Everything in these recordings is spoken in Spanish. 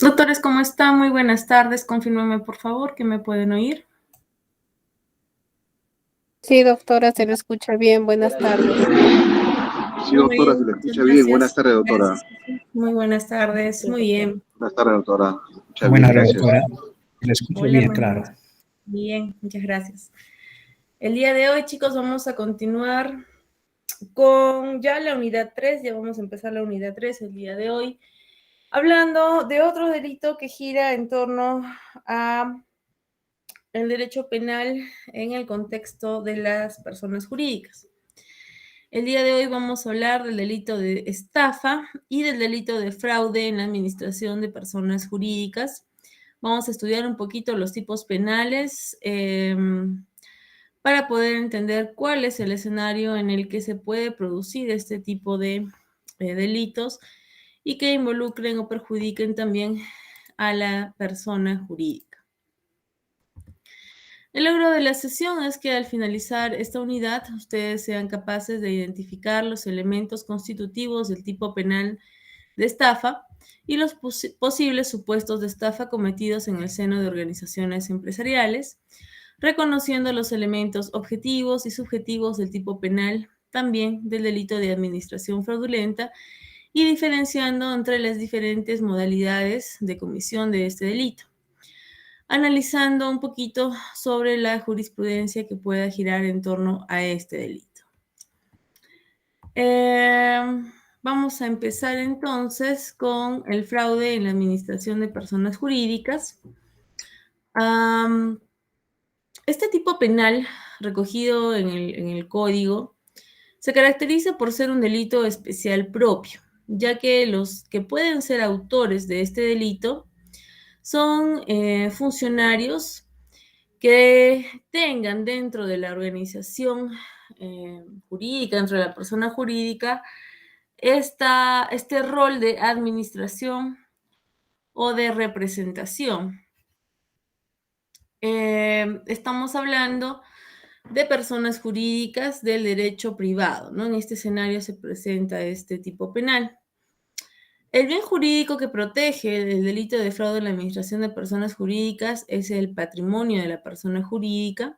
Doctores, ¿cómo están? Muy buenas tardes. Confírmeme, por favor, que me pueden oír. Sí, doctora, se lo escucha bien. Buenas tardes. Sí, Muy doctora, bien, se le muchas escucha bien. Buenas gracias. tardes, doctora. Gracias. Muy buenas tardes. Muy bien. Buenas tardes, doctora. Se escucha bien, Buenas, gracias. doctora. Le escucho Hola, bien, buenas claro. noches. Bien, muchas gracias. El día de hoy, chicos, vamos a continuar con ya la unidad 3. Ya vamos a empezar la unidad 3 el día de hoy, hablando de otro delito que gira en torno a el derecho penal en el contexto de las personas jurídicas. El día de hoy vamos a hablar del delito de estafa y del delito de fraude en la administración de personas jurídicas. Vamos a estudiar un poquito los tipos penales para poder entender cuál es el escenario en el que se puede producir este tipo de delitos y que involucren o perjudiquen también a la persona jurídica. El logro de la sesión es que al finalizar esta unidad ustedes sean capaces de identificar los elementos constitutivos del tipo penal de estafa y los posibles supuestos de estafa cometidos en el seno de organizaciones empresariales, reconociendo los elementos objetivos y subjetivos del tipo penal, también del delito de administración fraudulenta, y diferenciando entre las diferentes modalidades de comisión de este delito, analizando un poquito sobre la jurisprudencia que pueda girar en torno a este delito. Vamos a empezar entonces con el fraude en la administración de personas jurídicas. Este tipo penal recogido en el código se caracteriza por ser un delito especial propio, ya que los que pueden ser autores de este delito son funcionarios que tengan dentro de la organización jurídica, dentro de la persona jurídica, este rol de administración o de representación. Estamos hablando de personas jurídicas del derecho privado, ¿no? En este escenario se presenta este tipo penal. El bien jurídico que protege del delito de fraude en la administración de personas jurídicas es el patrimonio de la persona jurídica,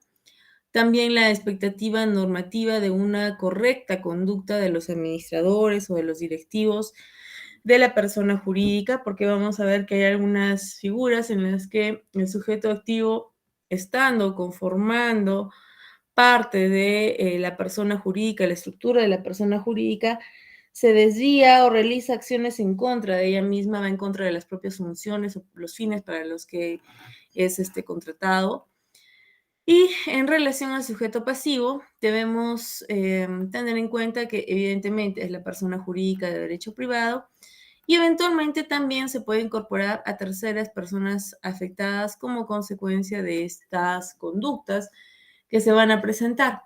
también la expectativa normativa de una correcta conducta de los administradores o de los directivos de la persona jurídica, porque vamos a ver que hay algunas figuras en las que el sujeto activo, estando, conformando parte de la persona jurídica, la estructura de la persona jurídica, se desvía o realiza acciones en contra de ella misma, va en contra de las propias funciones o los fines para los que es contratado. Y en relación al sujeto pasivo, debemos tener en cuenta que evidentemente es la persona jurídica de derecho privado y eventualmente también se puede incorporar a terceras personas afectadas como consecuencia de estas conductas que se van a presentar,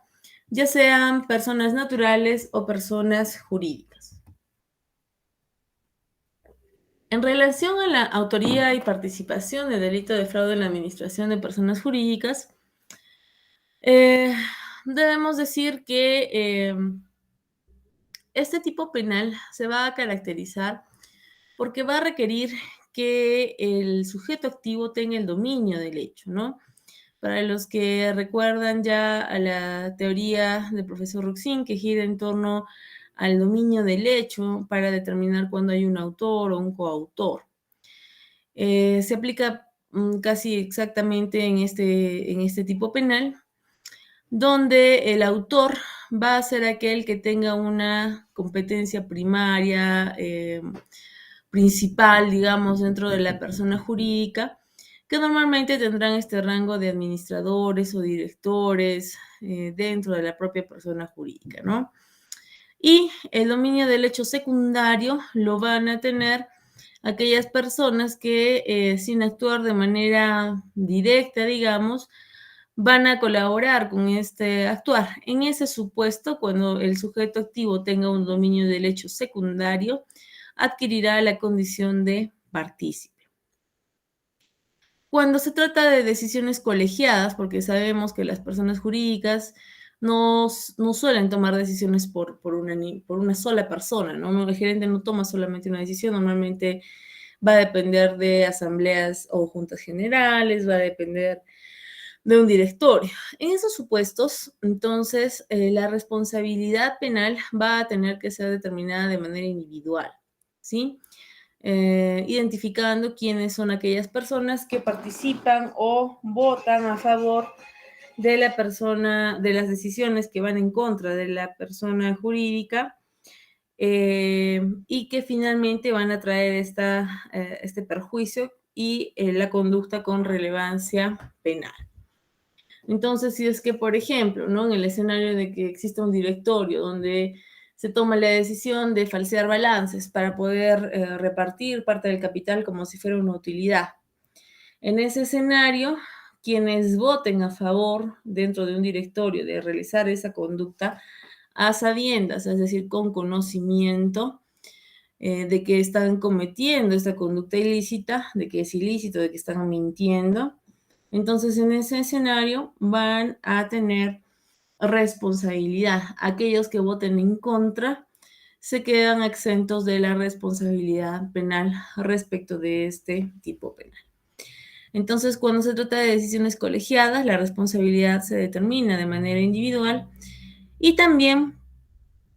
ya sean personas naturales o personas jurídicas. En relación a la autoría y participación de delito de fraude en la administración de personas jurídicas, debemos decir que este tipo penal se va a caracterizar porque va a requerir que el sujeto activo tenga el dominio del hecho, ¿no? Para los que recuerdan ya a la teoría del profesor Roxin, que gira en torno al dominio del hecho para determinar cuándo hay un autor o un coautor. Se aplica casi exactamente en este tipo penal, donde el autor va a ser aquel que tenga una competencia primaria, principal, digamos, dentro de la persona jurídica, que normalmente tendrán este rango de administradores o directores dentro de la propia persona jurídica, ¿no? Y el dominio del hecho secundario lo van a tener aquellas personas que sin actuar de manera directa, digamos, van a colaborar con este actuar. En ese supuesto, cuando el sujeto activo tenga un dominio del hecho secundario, adquirirá la condición de partícipe. Cuando se trata de decisiones colegiadas, porque sabemos que las personas jurídicas no suelen tomar decisiones por una sola persona, ¿no? El gerente no toma solamente una decisión, normalmente va a depender de asambleas o juntas generales, va a depender de un directorio. En esos supuestos, entonces, la responsabilidad penal va a tener que ser determinada de manera individual, ¿sí? Identificando quiénes son aquellas personas que participan o votan a favor de la persona, de las decisiones que van en contra de la persona jurídica, y que finalmente van a traer este perjuicio y la conducta con relevancia penal. Entonces, si es que, por ejemplo, ¿no? En el escenario de que exista un directorio donde se toma la decisión de falsear balances para poder repartir parte del capital como si fuera una utilidad. En ese escenario, quienes voten a favor dentro de un directorio de realizar esa conducta a sabiendas, es decir, con conocimiento de que están cometiendo esta conducta ilícita, de que es ilícito, de que están mintiendo, entonces en ese escenario van a tener responsabilidad. Aquellos que voten en contra se quedan exentos de la responsabilidad penal respecto de este tipo penal. Entonces, cuando se trata de decisiones colegiadas, la responsabilidad se determina de manera individual y también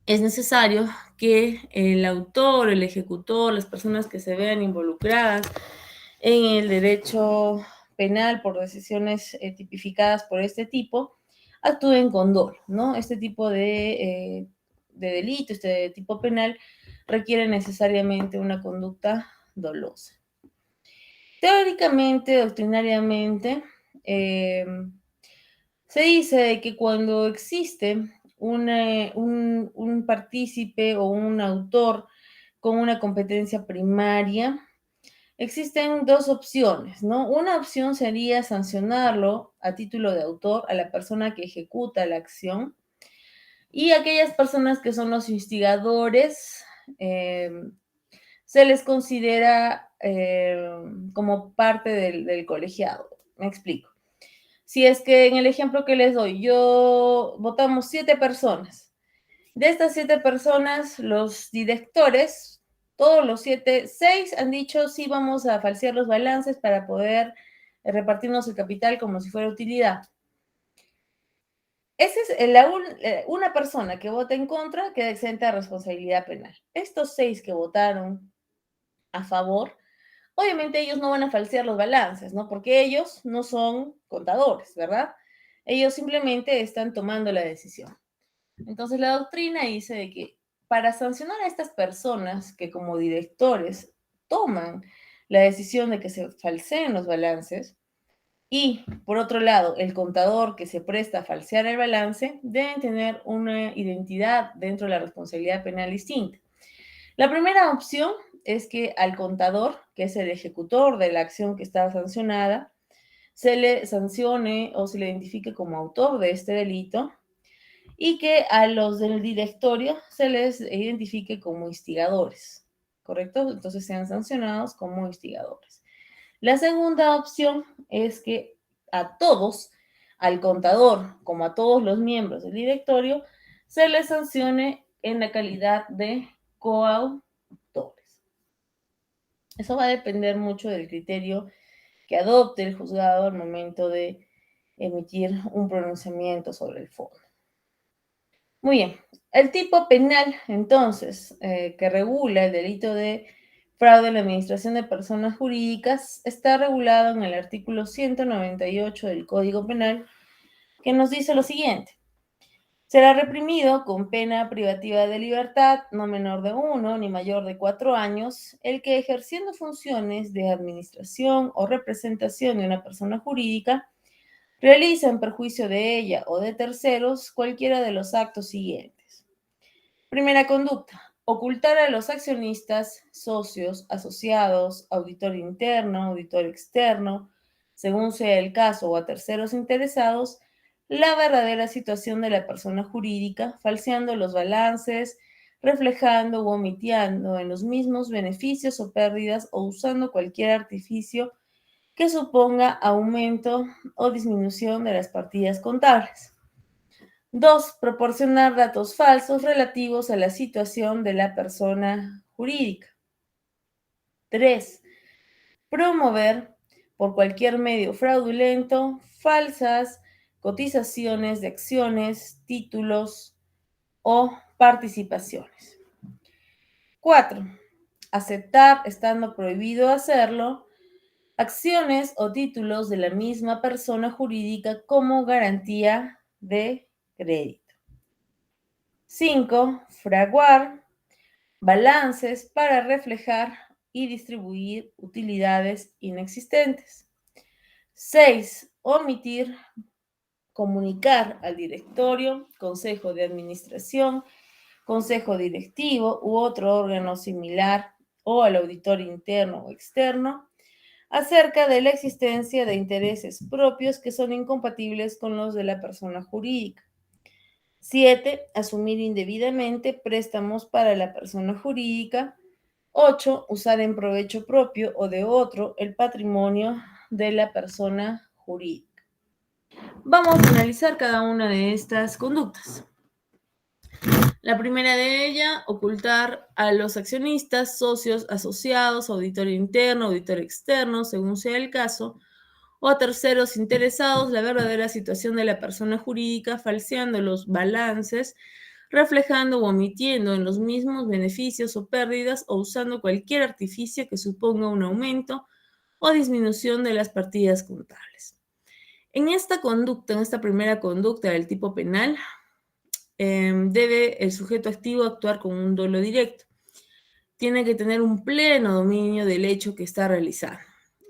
es necesario que el autor, el ejecutor, las personas que se vean involucradas en el derecho penal por decisiones tipificadas por este tipo, actúen con dolo, ¿no? Este tipo de delito, este tipo penal, requiere necesariamente una conducta dolosa. Teóricamente, doctrinariamente, se dice que cuando existe un partícipe o un autor con una competencia primaria, existen dos opciones, ¿no? Una opción sería sancionarlo a título de autor a la persona que ejecuta la acción y aquellas personas que son los instigadores se les considera como parte del colegiado. Me explico. Si es que en el ejemplo que les doy, votamos 7 personas. De estas 7 personas, los directores, todos los 7, 6 han dicho sí vamos a falsear los balances para poder repartirnos el capital como si fuera utilidad. Esa es una persona que vota en contra queda exenta de responsabilidad penal. Estos 6 que votaron a favor, obviamente ellos no van a falsear los balances, ¿no? Porque ellos no son contadores, ¿verdad? Ellos simplemente están tomando la decisión. Entonces la doctrina dice de que para sancionar a estas personas que como directores toman la decisión de que se falseen los balances y, por otro lado, el contador que se presta a falsear el balance deben tener una identidad dentro de la responsabilidad penal distinta. La primera opción es que al contador, que es el ejecutor de la acción que está sancionada, se le sancione o se le identifique como autor de este delito y que a los del directorio se les identifique como instigadores, ¿correcto? Entonces sean sancionados como instigadores. La segunda opción es que a todos, al contador como a todos los miembros del directorio, se les sancione en la calidad de coautores. Eso va a depender mucho del criterio que adopte el juzgado al momento de emitir un pronunciamiento sobre el fondo. Muy bien, el tipo penal, entonces, que regula el delito de fraude en la administración de personas jurídicas, está regulado en el artículo 198 del Código Penal, que nos dice lo siguiente. Será reprimido con pena privativa de libertad, no menor de 1 ni mayor de 4 años, el que ejerciendo funciones de administración o representación de una persona jurídica, realiza en perjuicio de ella o de terceros cualquiera de los actos siguientes. Primera conducta, ocultar a los accionistas, socios, asociados, auditor interno, auditor externo, según sea el caso, o a terceros interesados, la verdadera situación de la persona jurídica, falseando los balances, reflejando u omitiendo en los mismos beneficios o pérdidas o usando cualquier artificio que suponga aumento o disminución de las partidas contables. 2. Proporcionar datos falsos relativos a la situación de la persona jurídica. 3. promover por cualquier medio fraudulento falsas cotizaciones de acciones, títulos o participaciones. 4. Aceptar, estando prohibido hacerlo, acciones o títulos de la misma persona jurídica como garantía de crédito. 5. Fraguar balances para reflejar y distribuir utilidades inexistentes. 6. Omitir, comunicar al directorio, consejo de administración, consejo directivo u otro órgano similar o al auditor interno o externo acerca de la existencia de intereses propios que son incompatibles con los de la persona jurídica. 7. Asumir indebidamente préstamos para la persona jurídica. 8. Usar en provecho propio o de otro el patrimonio de la persona jurídica. Vamos a analizar cada una de estas conductas. La primera de ellas, ocultar a los accionistas, socios, asociados, auditor interno, auditor externo, según sea el caso, o a terceros interesados la verdadera situación de la persona jurídica, falseando los balances, reflejando o omitiendo en los mismos beneficios o pérdidas o usando cualquier artificio que suponga un aumento o disminución de las partidas contables. En esta conducta, en esta primera conducta del tipo penal, debe el sujeto activo actuar con un dolo directo. Tiene que tener un pleno dominio del hecho que está realizando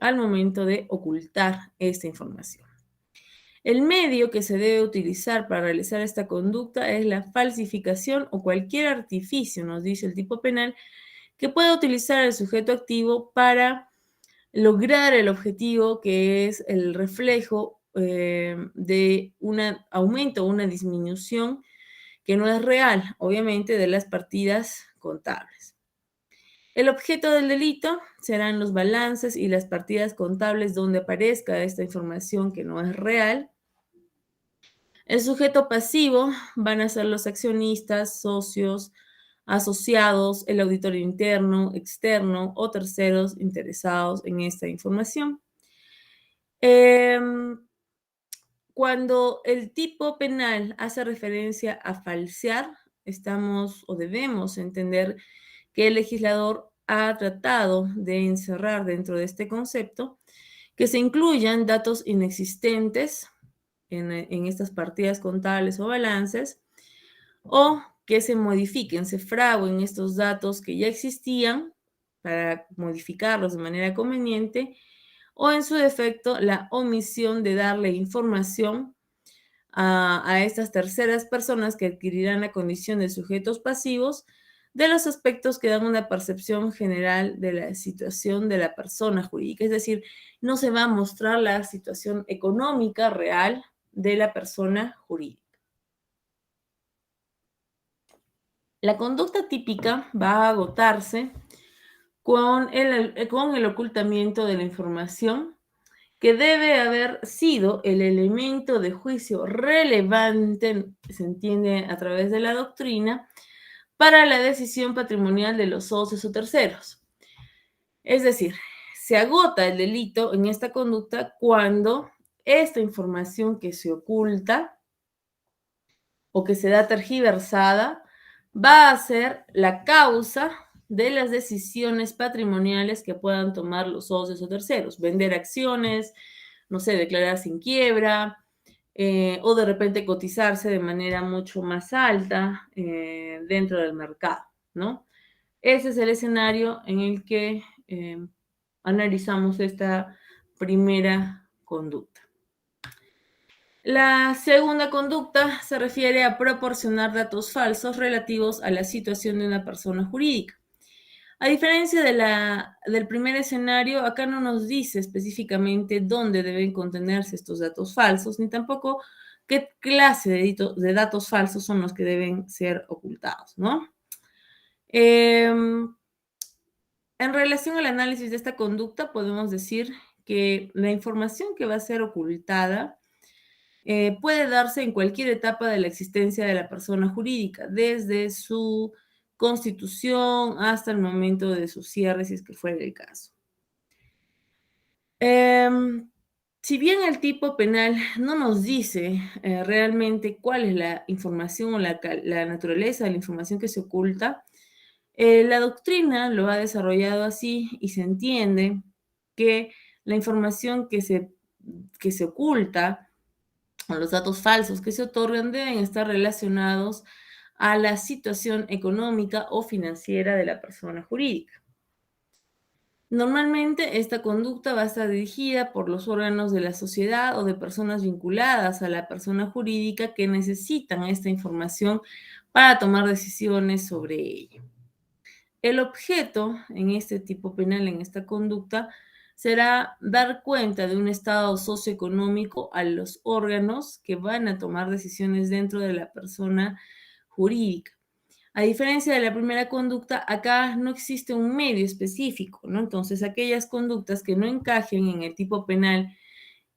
al momento de ocultar esta información. El medio que se debe utilizar para realizar esta conducta es la falsificación o cualquier artificio, nos dice el tipo penal, que pueda utilizar el sujeto activo para lograr el objetivo que es el reflejo de un aumento o una disminución que no es real, obviamente, de las partidas contables. El objeto del delito serán los balances y las partidas contables donde aparezca esta información que no es real. El sujeto pasivo van a ser los accionistas, socios, asociados, el auditor interno, externo o terceros interesados en esta información. Cuando el tipo penal hace referencia a falsear, estamos o debemos entender que el legislador ha tratado de encerrar dentro de este concepto que se incluyan datos inexistentes en estas partidas contables o balances, o que se modifiquen, se fraguen estos datos que ya existían para modificarlos de manera conveniente, o en su defecto la omisión de darle información a estas terceras personas que adquirirán la condición de sujetos pasivos de los aspectos que dan una percepción general de la situación de la persona jurídica. Es decir, no se va a mostrar la situación económica real de la persona jurídica. La conducta típica va a agotarse con el ocultamiento de la información que debe haber sido el elemento de juicio relevante, se entiende a través de la doctrina, para la decisión patrimonial de los socios o terceros. Es decir, se agota el delito en esta conducta cuando esta información que se oculta o que se da tergiversada va a ser la causa de las decisiones patrimoniales que puedan tomar los socios o terceros. Vender acciones, no sé, declararse en quiebra, o de repente cotizarse de manera mucho más alta dentro del mercado, ¿no? Ese es el escenario en el que analizamos esta primera conducta. La segunda conducta se refiere a proporcionar datos falsos relativos a la situación de una persona jurídica. A diferencia del primer escenario, acá no nos dice específicamente dónde deben contenerse estos datos falsos, ni tampoco qué clase de datos falsos son los que deben ser ocultados, ¿no? En relación al análisis de esta conducta, podemos decir que la información que va a ser ocultada puede darse en cualquier etapa de la existencia de la persona jurídica, desde su constitución hasta el momento de su cierre, si es que fuera el caso. Si bien el tipo penal no nos dice realmente cuál es la información o la naturaleza de la información que se oculta, la doctrina lo ha desarrollado así y se entiende que la información que se oculta o los datos falsos que se otorgan deben estar relacionados a la situación económica o financiera de la persona jurídica. Normalmente esta conducta va a estar dirigida por los órganos de la sociedad o de personas vinculadas a la persona jurídica que necesitan esta información para tomar decisiones sobre ella. El objeto en este tipo penal, en esta conducta, será dar cuenta de un estado socioeconómico a los órganos que van a tomar decisiones dentro de la persona jurídica. A diferencia de la primera conducta, acá no existe un medio específico, ¿no? Entonces, aquellas conductas que no encajen en el tipo penal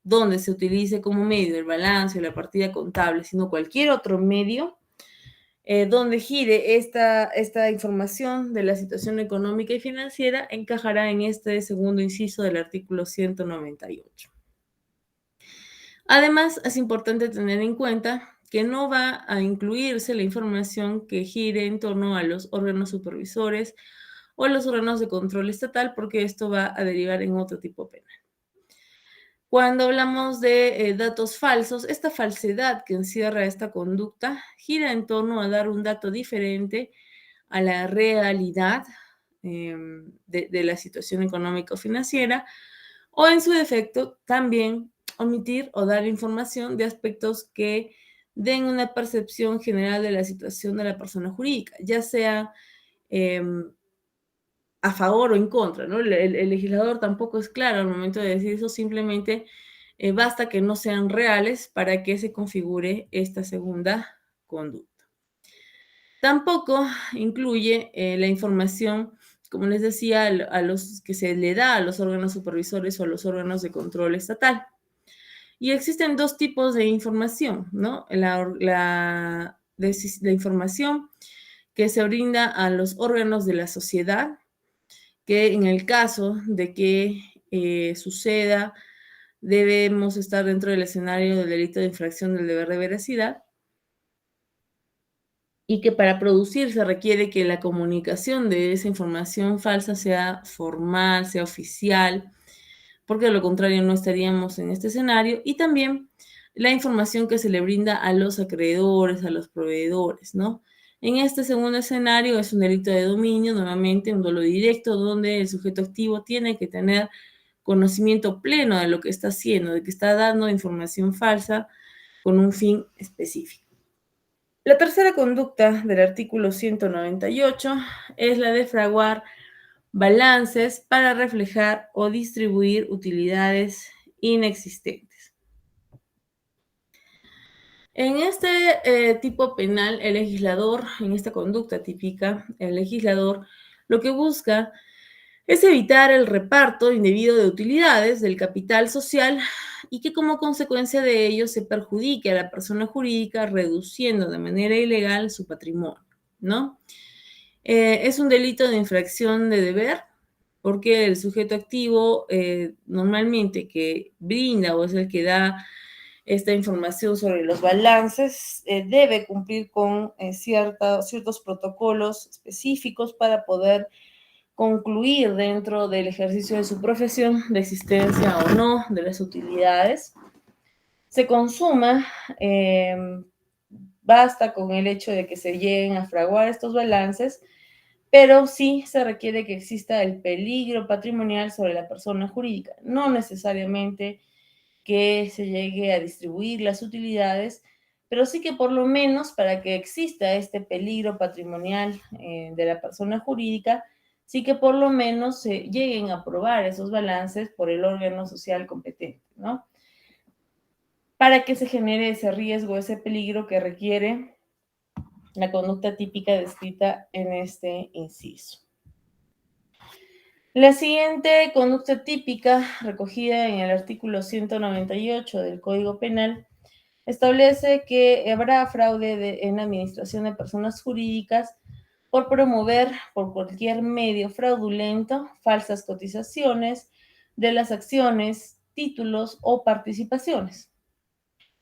donde se utilice como medio el balance o la partida contable, sino cualquier otro medio, donde gire esta información de la situación económica y financiera, encajará en este segundo inciso del artículo 198. Además, es importante tener en cuenta que no va a incluirse la información que gire en torno a los órganos supervisores o los órganos de control estatal, porque esto va a derivar en otro tipo penal. Cuando hablamos de datos falsos, esta falsedad que encierra esta conducta gira en torno a dar un dato diferente a la realidad de la situación económico-financiera o en su defecto también omitir o dar información de aspectos que den una percepción general de la situación de la persona jurídica, ya sea a favor o en contra, ¿no? El legislador tampoco es claro al momento de decir eso, simplemente basta que no sean reales para que se configure esta segunda conducta. Tampoco incluye la información, como les decía, a los que se le da a los órganos supervisores o a los órganos de control estatal. Y existen dos tipos de información, ¿no? La información que se brinda a los órganos de la sociedad, que en el caso de que suceda, debemos estar dentro del escenario del delito de infracción del deber de veracidad, y que para producir se requiere que la comunicación de esa información falsa sea formal, sea oficial, porque de lo contrario no estaríamos en este escenario, y también la información que se le brinda a los acreedores, a los proveedores, ¿no? En este segundo escenario es un delito de dominio, nuevamente un dolo directo, donde el sujeto activo tiene que tener conocimiento pleno de lo que está haciendo, de que está dando información falsa con un fin específico. La tercera conducta del artículo 198 es la de fraguar balances para reflejar o distribuir utilidades inexistentes. En este tipo penal, el legislador, en esta conducta típica, el legislador lo que busca es evitar el reparto indebido de utilidades del capital social y que como consecuencia de ello se perjudique a la persona jurídica reduciendo de manera ilegal su patrimonio, ¿no? Es un delito de infracción de deber porque el sujeto activo normalmente que brinda o es el que da esta información sobre los balances debe cumplir con ciertos protocolos específicos para poder concluir dentro del ejercicio de su profesión de existencia o no de las utilidades. Se consuma, basta con el hecho de que se lleguen a fraguar estos balances, pero sí se requiere que exista el peligro patrimonial sobre la persona jurídica, no necesariamente que se llegue a distribuir las utilidades, pero sí que por lo menos para que exista este peligro patrimonial de la persona jurídica, sí que por lo menos se lleguen a aprobar esos balances por el órgano social competente, ¿no? Para que se genere ese riesgo, ese peligro que requiere la conducta típica descrita en este inciso. La siguiente conducta típica, recogida en el artículo 198 del Código Penal, establece que habrá fraude en la administración de personas jurídicas por promover por cualquier medio fraudulento falsas cotizaciones, de las acciones, títulos o participaciones.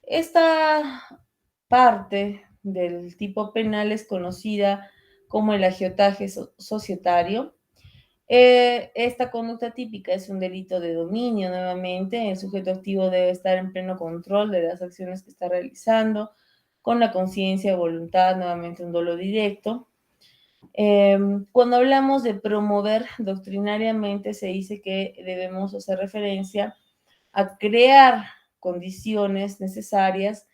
Esta parte del tipo penal es conocida como el agiotaje societario. Esta conducta típica es un delito de dominio nuevamente. El sujeto activo debe estar en pleno control de las acciones que está realizando, con la conciencia, voluntad, nuevamente un dolo directo. Cuando hablamos de promover doctrinariamente, se dice que debemos hacer referencia a crear condiciones necesarias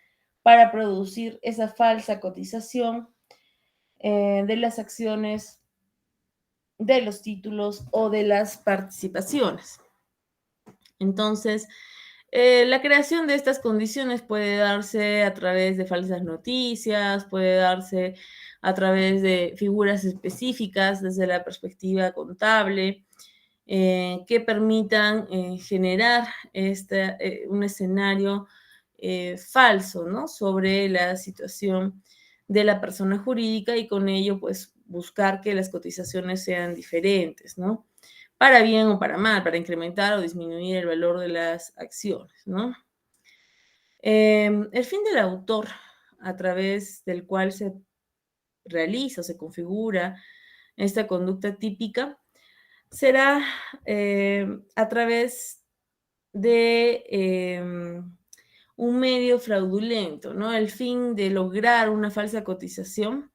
para producir esa falsa cotización de las acciones, de los títulos o de las participaciones. Entonces, la creación de estas condiciones puede darse a través de falsas noticias, puede darse a través de figuras específicas desde la perspectiva contable, que permitan generar un escenario falso, ¿no?, sobre la situación de la persona jurídica y con ello, pues, buscar que las cotizaciones sean diferentes, ¿no?, para bien o para mal, para incrementar o disminuir el valor de las acciones, ¿no? El fin del autor, a través del cual se realiza o se configura esta conducta típica, será a través de un medio fraudulento, ¿no? El fin de lograr una falsa cotización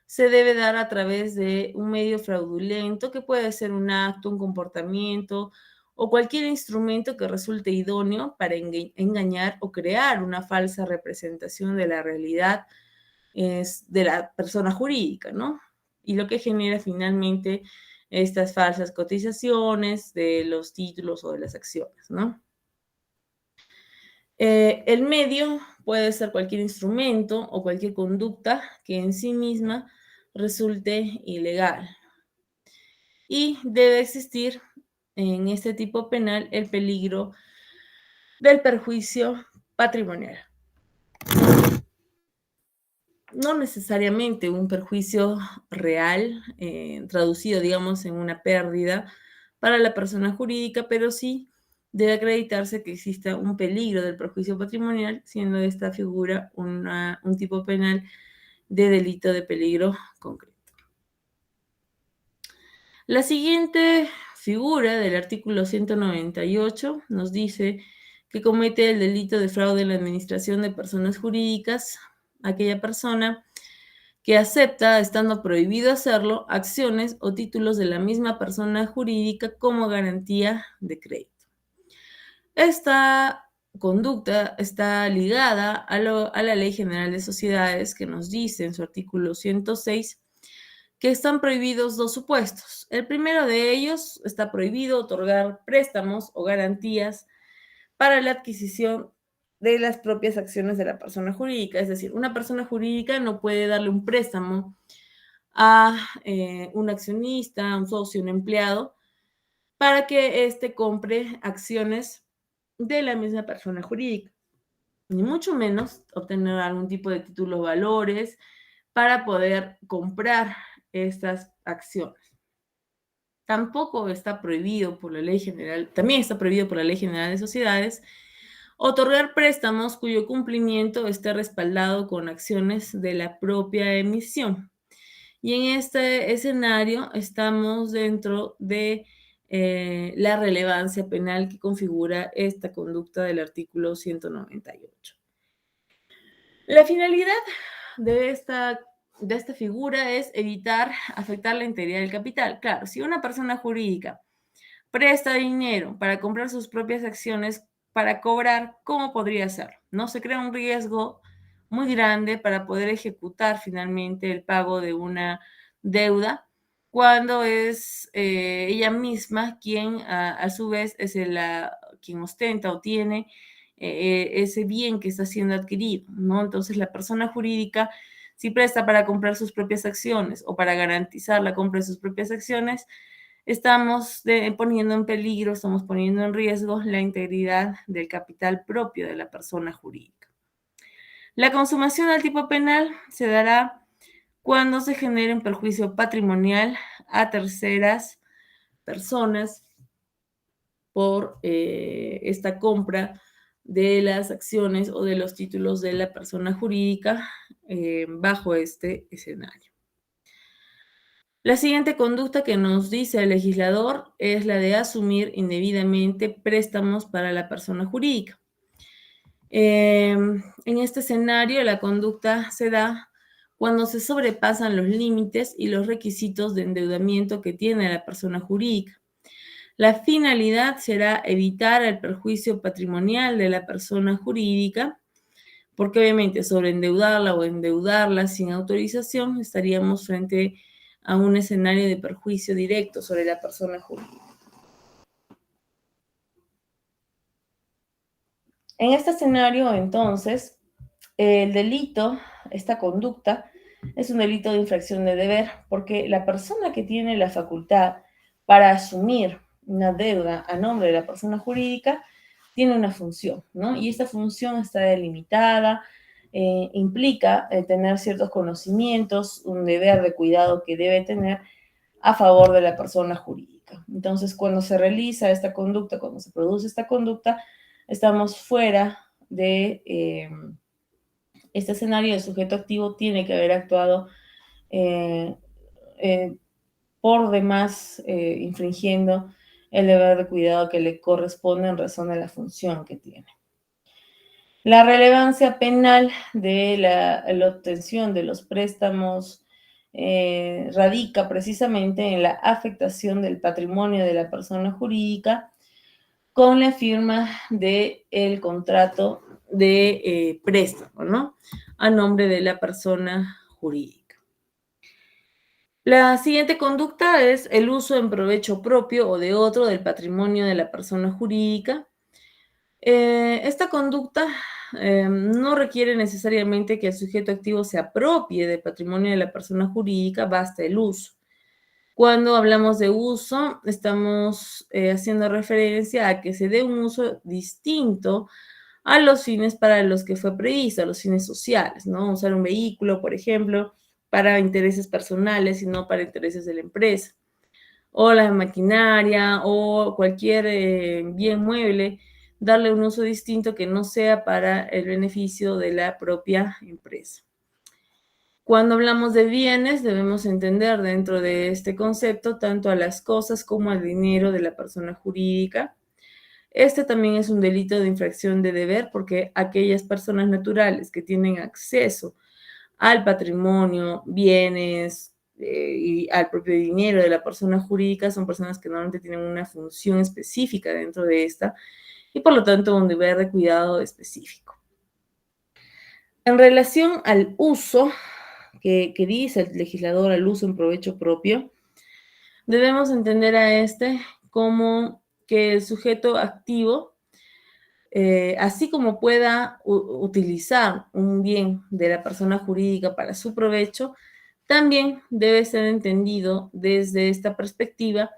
se debe dar a través de un medio fraudulento, que puede ser un acto, un comportamiento o cualquier instrumento que resulte idóneo para engañar o crear una falsa representación de la realidad de la persona jurídica, ¿no? Y lo que genera finalmente estas falsas cotizaciones de los títulos o de las acciones, ¿no? El medio puede ser cualquier instrumento o cualquier conducta que en sí misma resulte ilegal. Y debe existir en este tipo penal el peligro del perjuicio patrimonial. No necesariamente un perjuicio real, traducido, digamos, en una pérdida para la persona jurídica, pero sí debe acreditarse que exista un peligro del perjuicio patrimonial, siendo esta figura un tipo penal de delito de peligro concreto. La siguiente figura del artículo 198 nos dice que comete el delito de fraude en la administración de personas jurídicas aquella persona que acepta, estando prohibido hacerlo, acciones o títulos de la misma persona jurídica como garantía de crédito. Esta conducta está ligada a la Ley General de Sociedades, que nos dice en su artículo 106 que están prohibidos dos supuestos. El primero de ellos, está prohibido otorgar préstamos o garantías para la adquisición de las propias acciones de la persona jurídica. Es decir, una persona jurídica no puede darle un préstamo a un accionista, a un socio, un empleado, para que éste compre acciones de la misma persona jurídica, ni mucho menos obtener algún tipo de títulos valores para poder comprar estas acciones. Tampoco está prohibido por la Ley General, también está prohibido por la Ley General de Sociedades, otorgar préstamos cuyo cumplimiento esté respaldado con acciones de la propia emisión. Y en este escenario estamos dentro de la relevancia penal que configura esta conducta del artículo 198. La finalidad de esta figura es evitar afectar la integridad del capital. Claro, si una persona jurídica presta dinero para comprar sus propias acciones, para cobrar, ¿cómo podría hacerlo? ¿No? Se crea un riesgo muy grande para poder ejecutar finalmente el pago de una deuda cuando es ella misma quien a su vez es quien ostenta o tiene ese bien que está siendo adquirido, ¿no? Entonces la persona jurídica, si presta para comprar sus propias acciones o para garantizar la compra de sus propias acciones, estamos poniendo en peligro, estamos poniendo en riesgo la integridad del capital propio de la persona jurídica. La consumación del tipo penal se dará cuando se genere un perjuicio patrimonial a terceras personas por esta compra de las acciones o de los títulos de la persona jurídica bajo este escenario. La siguiente conducta que nos dice el legislador es la de asumir indebidamente préstamos para la persona jurídica. En este escenario, la conducta se da cuando se sobrepasan los límites y los requisitos de endeudamiento que tiene la persona jurídica. La finalidad será evitar el perjuicio patrimonial de la persona jurídica, porque obviamente sobreendeudarla o endeudarla sin autorización estaríamos frente a un escenario de perjuicio directo sobre la persona jurídica. En este escenario, entonces, el delito, esta conducta, es un delito de infracción de deber, porque la persona que tiene la facultad para asumir una deuda a nombre de la persona jurídica tiene una función, ¿no? Y esta función está delimitada, implica tener ciertos conocimientos, un deber de cuidado que debe tener a favor de la persona jurídica. Entonces, cuando se realiza esta conducta, cuando se produce esta conducta, estamos fuera de este escenario. El sujeto activo tiene que haber actuado por demás, infringiendo el deber de cuidado que le corresponde en razón de la función que tiene. La relevancia penal de la obtención de los préstamos radica precisamente en la afectación del patrimonio de la persona jurídica con la firma del contrato de préstamo, ¿no? A nombre de la persona jurídica. La siguiente conducta es el uso en provecho propio o de otro del patrimonio de la persona jurídica. Esta conducta no requiere necesariamente que el sujeto activo se apropie del patrimonio de la persona jurídica, basta el uso. Cuando hablamos de uso, estamos haciendo referencia a que se dé un uso distinto a los fines para los que fue previsto, a los fines sociales, ¿no? Usar un vehículo, por ejemplo, para intereses personales y no para intereses de la empresa. O la maquinaria o cualquier bien mueble, darle un uso distinto que no sea para el beneficio de la propia empresa. Cuando hablamos de bienes, debemos entender dentro de este concepto tanto a las cosas como al dinero de la persona jurídica. Este también es un delito de infracción de deber porque aquellas personas naturales que tienen acceso al patrimonio, bienes y al propio dinero de la persona jurídica son personas que normalmente tienen una función específica dentro de esta y por lo tanto un deber de cuidado específico. En relación al uso que dice el legislador, al uso en provecho propio, debemos entender a este como que el sujeto activo, así como pueda utilizar un bien de la persona jurídica para su provecho, también debe ser entendido desde esta perspectiva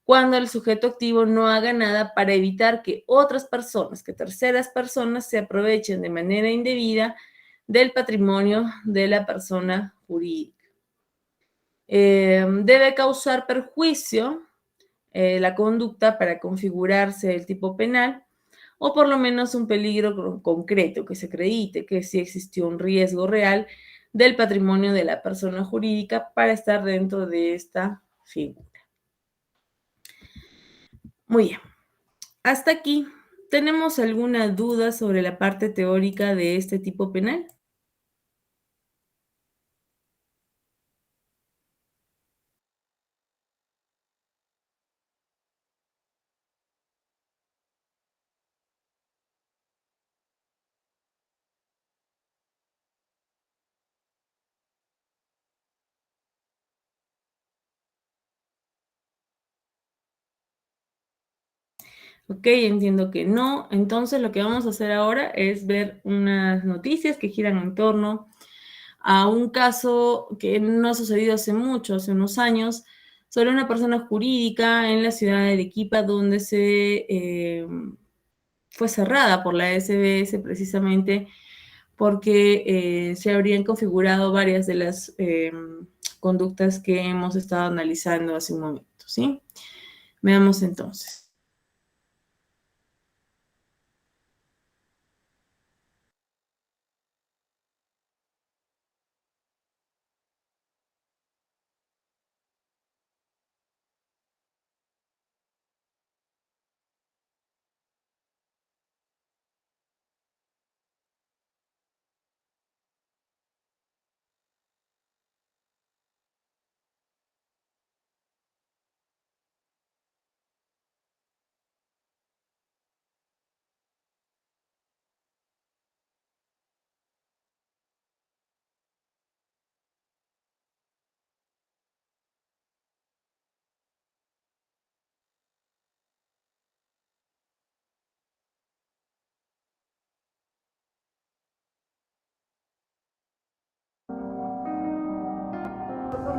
cuando el sujeto activo no haga nada para evitar que otras personas, que terceras personas se aprovechen de manera indebida del patrimonio de la persona jurídica. Debe causar perjuicio la conducta para configurarse el tipo penal o por lo menos un peligro concreto que se acredite que sí existió un riesgo real del patrimonio de la persona jurídica para estar dentro de esta figura. Muy bien. Hasta aquí, ¿tenemos alguna duda sobre la parte teórica de este tipo penal? Ok, entiendo que no. Entonces lo que vamos a hacer ahora es ver unas noticias que giran en torno a un caso que no ha sucedido hace mucho, hace unos años, sobre una persona jurídica en la ciudad de Arequipa donde fue cerrada por la SBS precisamente porque se habrían configurado varias de las conductas que hemos estado analizando hace un momento, ¿sí? Veamos entonces.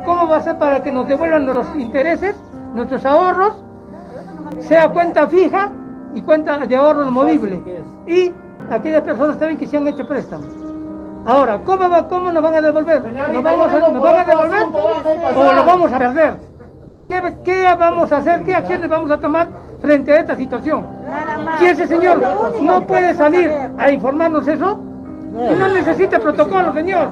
¿cómo va a ser para que nos devuelvan nuestros intereses, nuestros ahorros, sea cuenta fija y cuenta de ahorros movible? Y aquellas personas también que se han hecho préstamos. Ahora, ¿cómo nos van a devolver? ¿Nos van a devolver o lo vamos a perder? ¿Qué vamos a hacer? ¿Qué acciones vamos a tomar frente a esta situación? Si ese señor no puede salir a informarnos eso, no necesita protocolo, señor.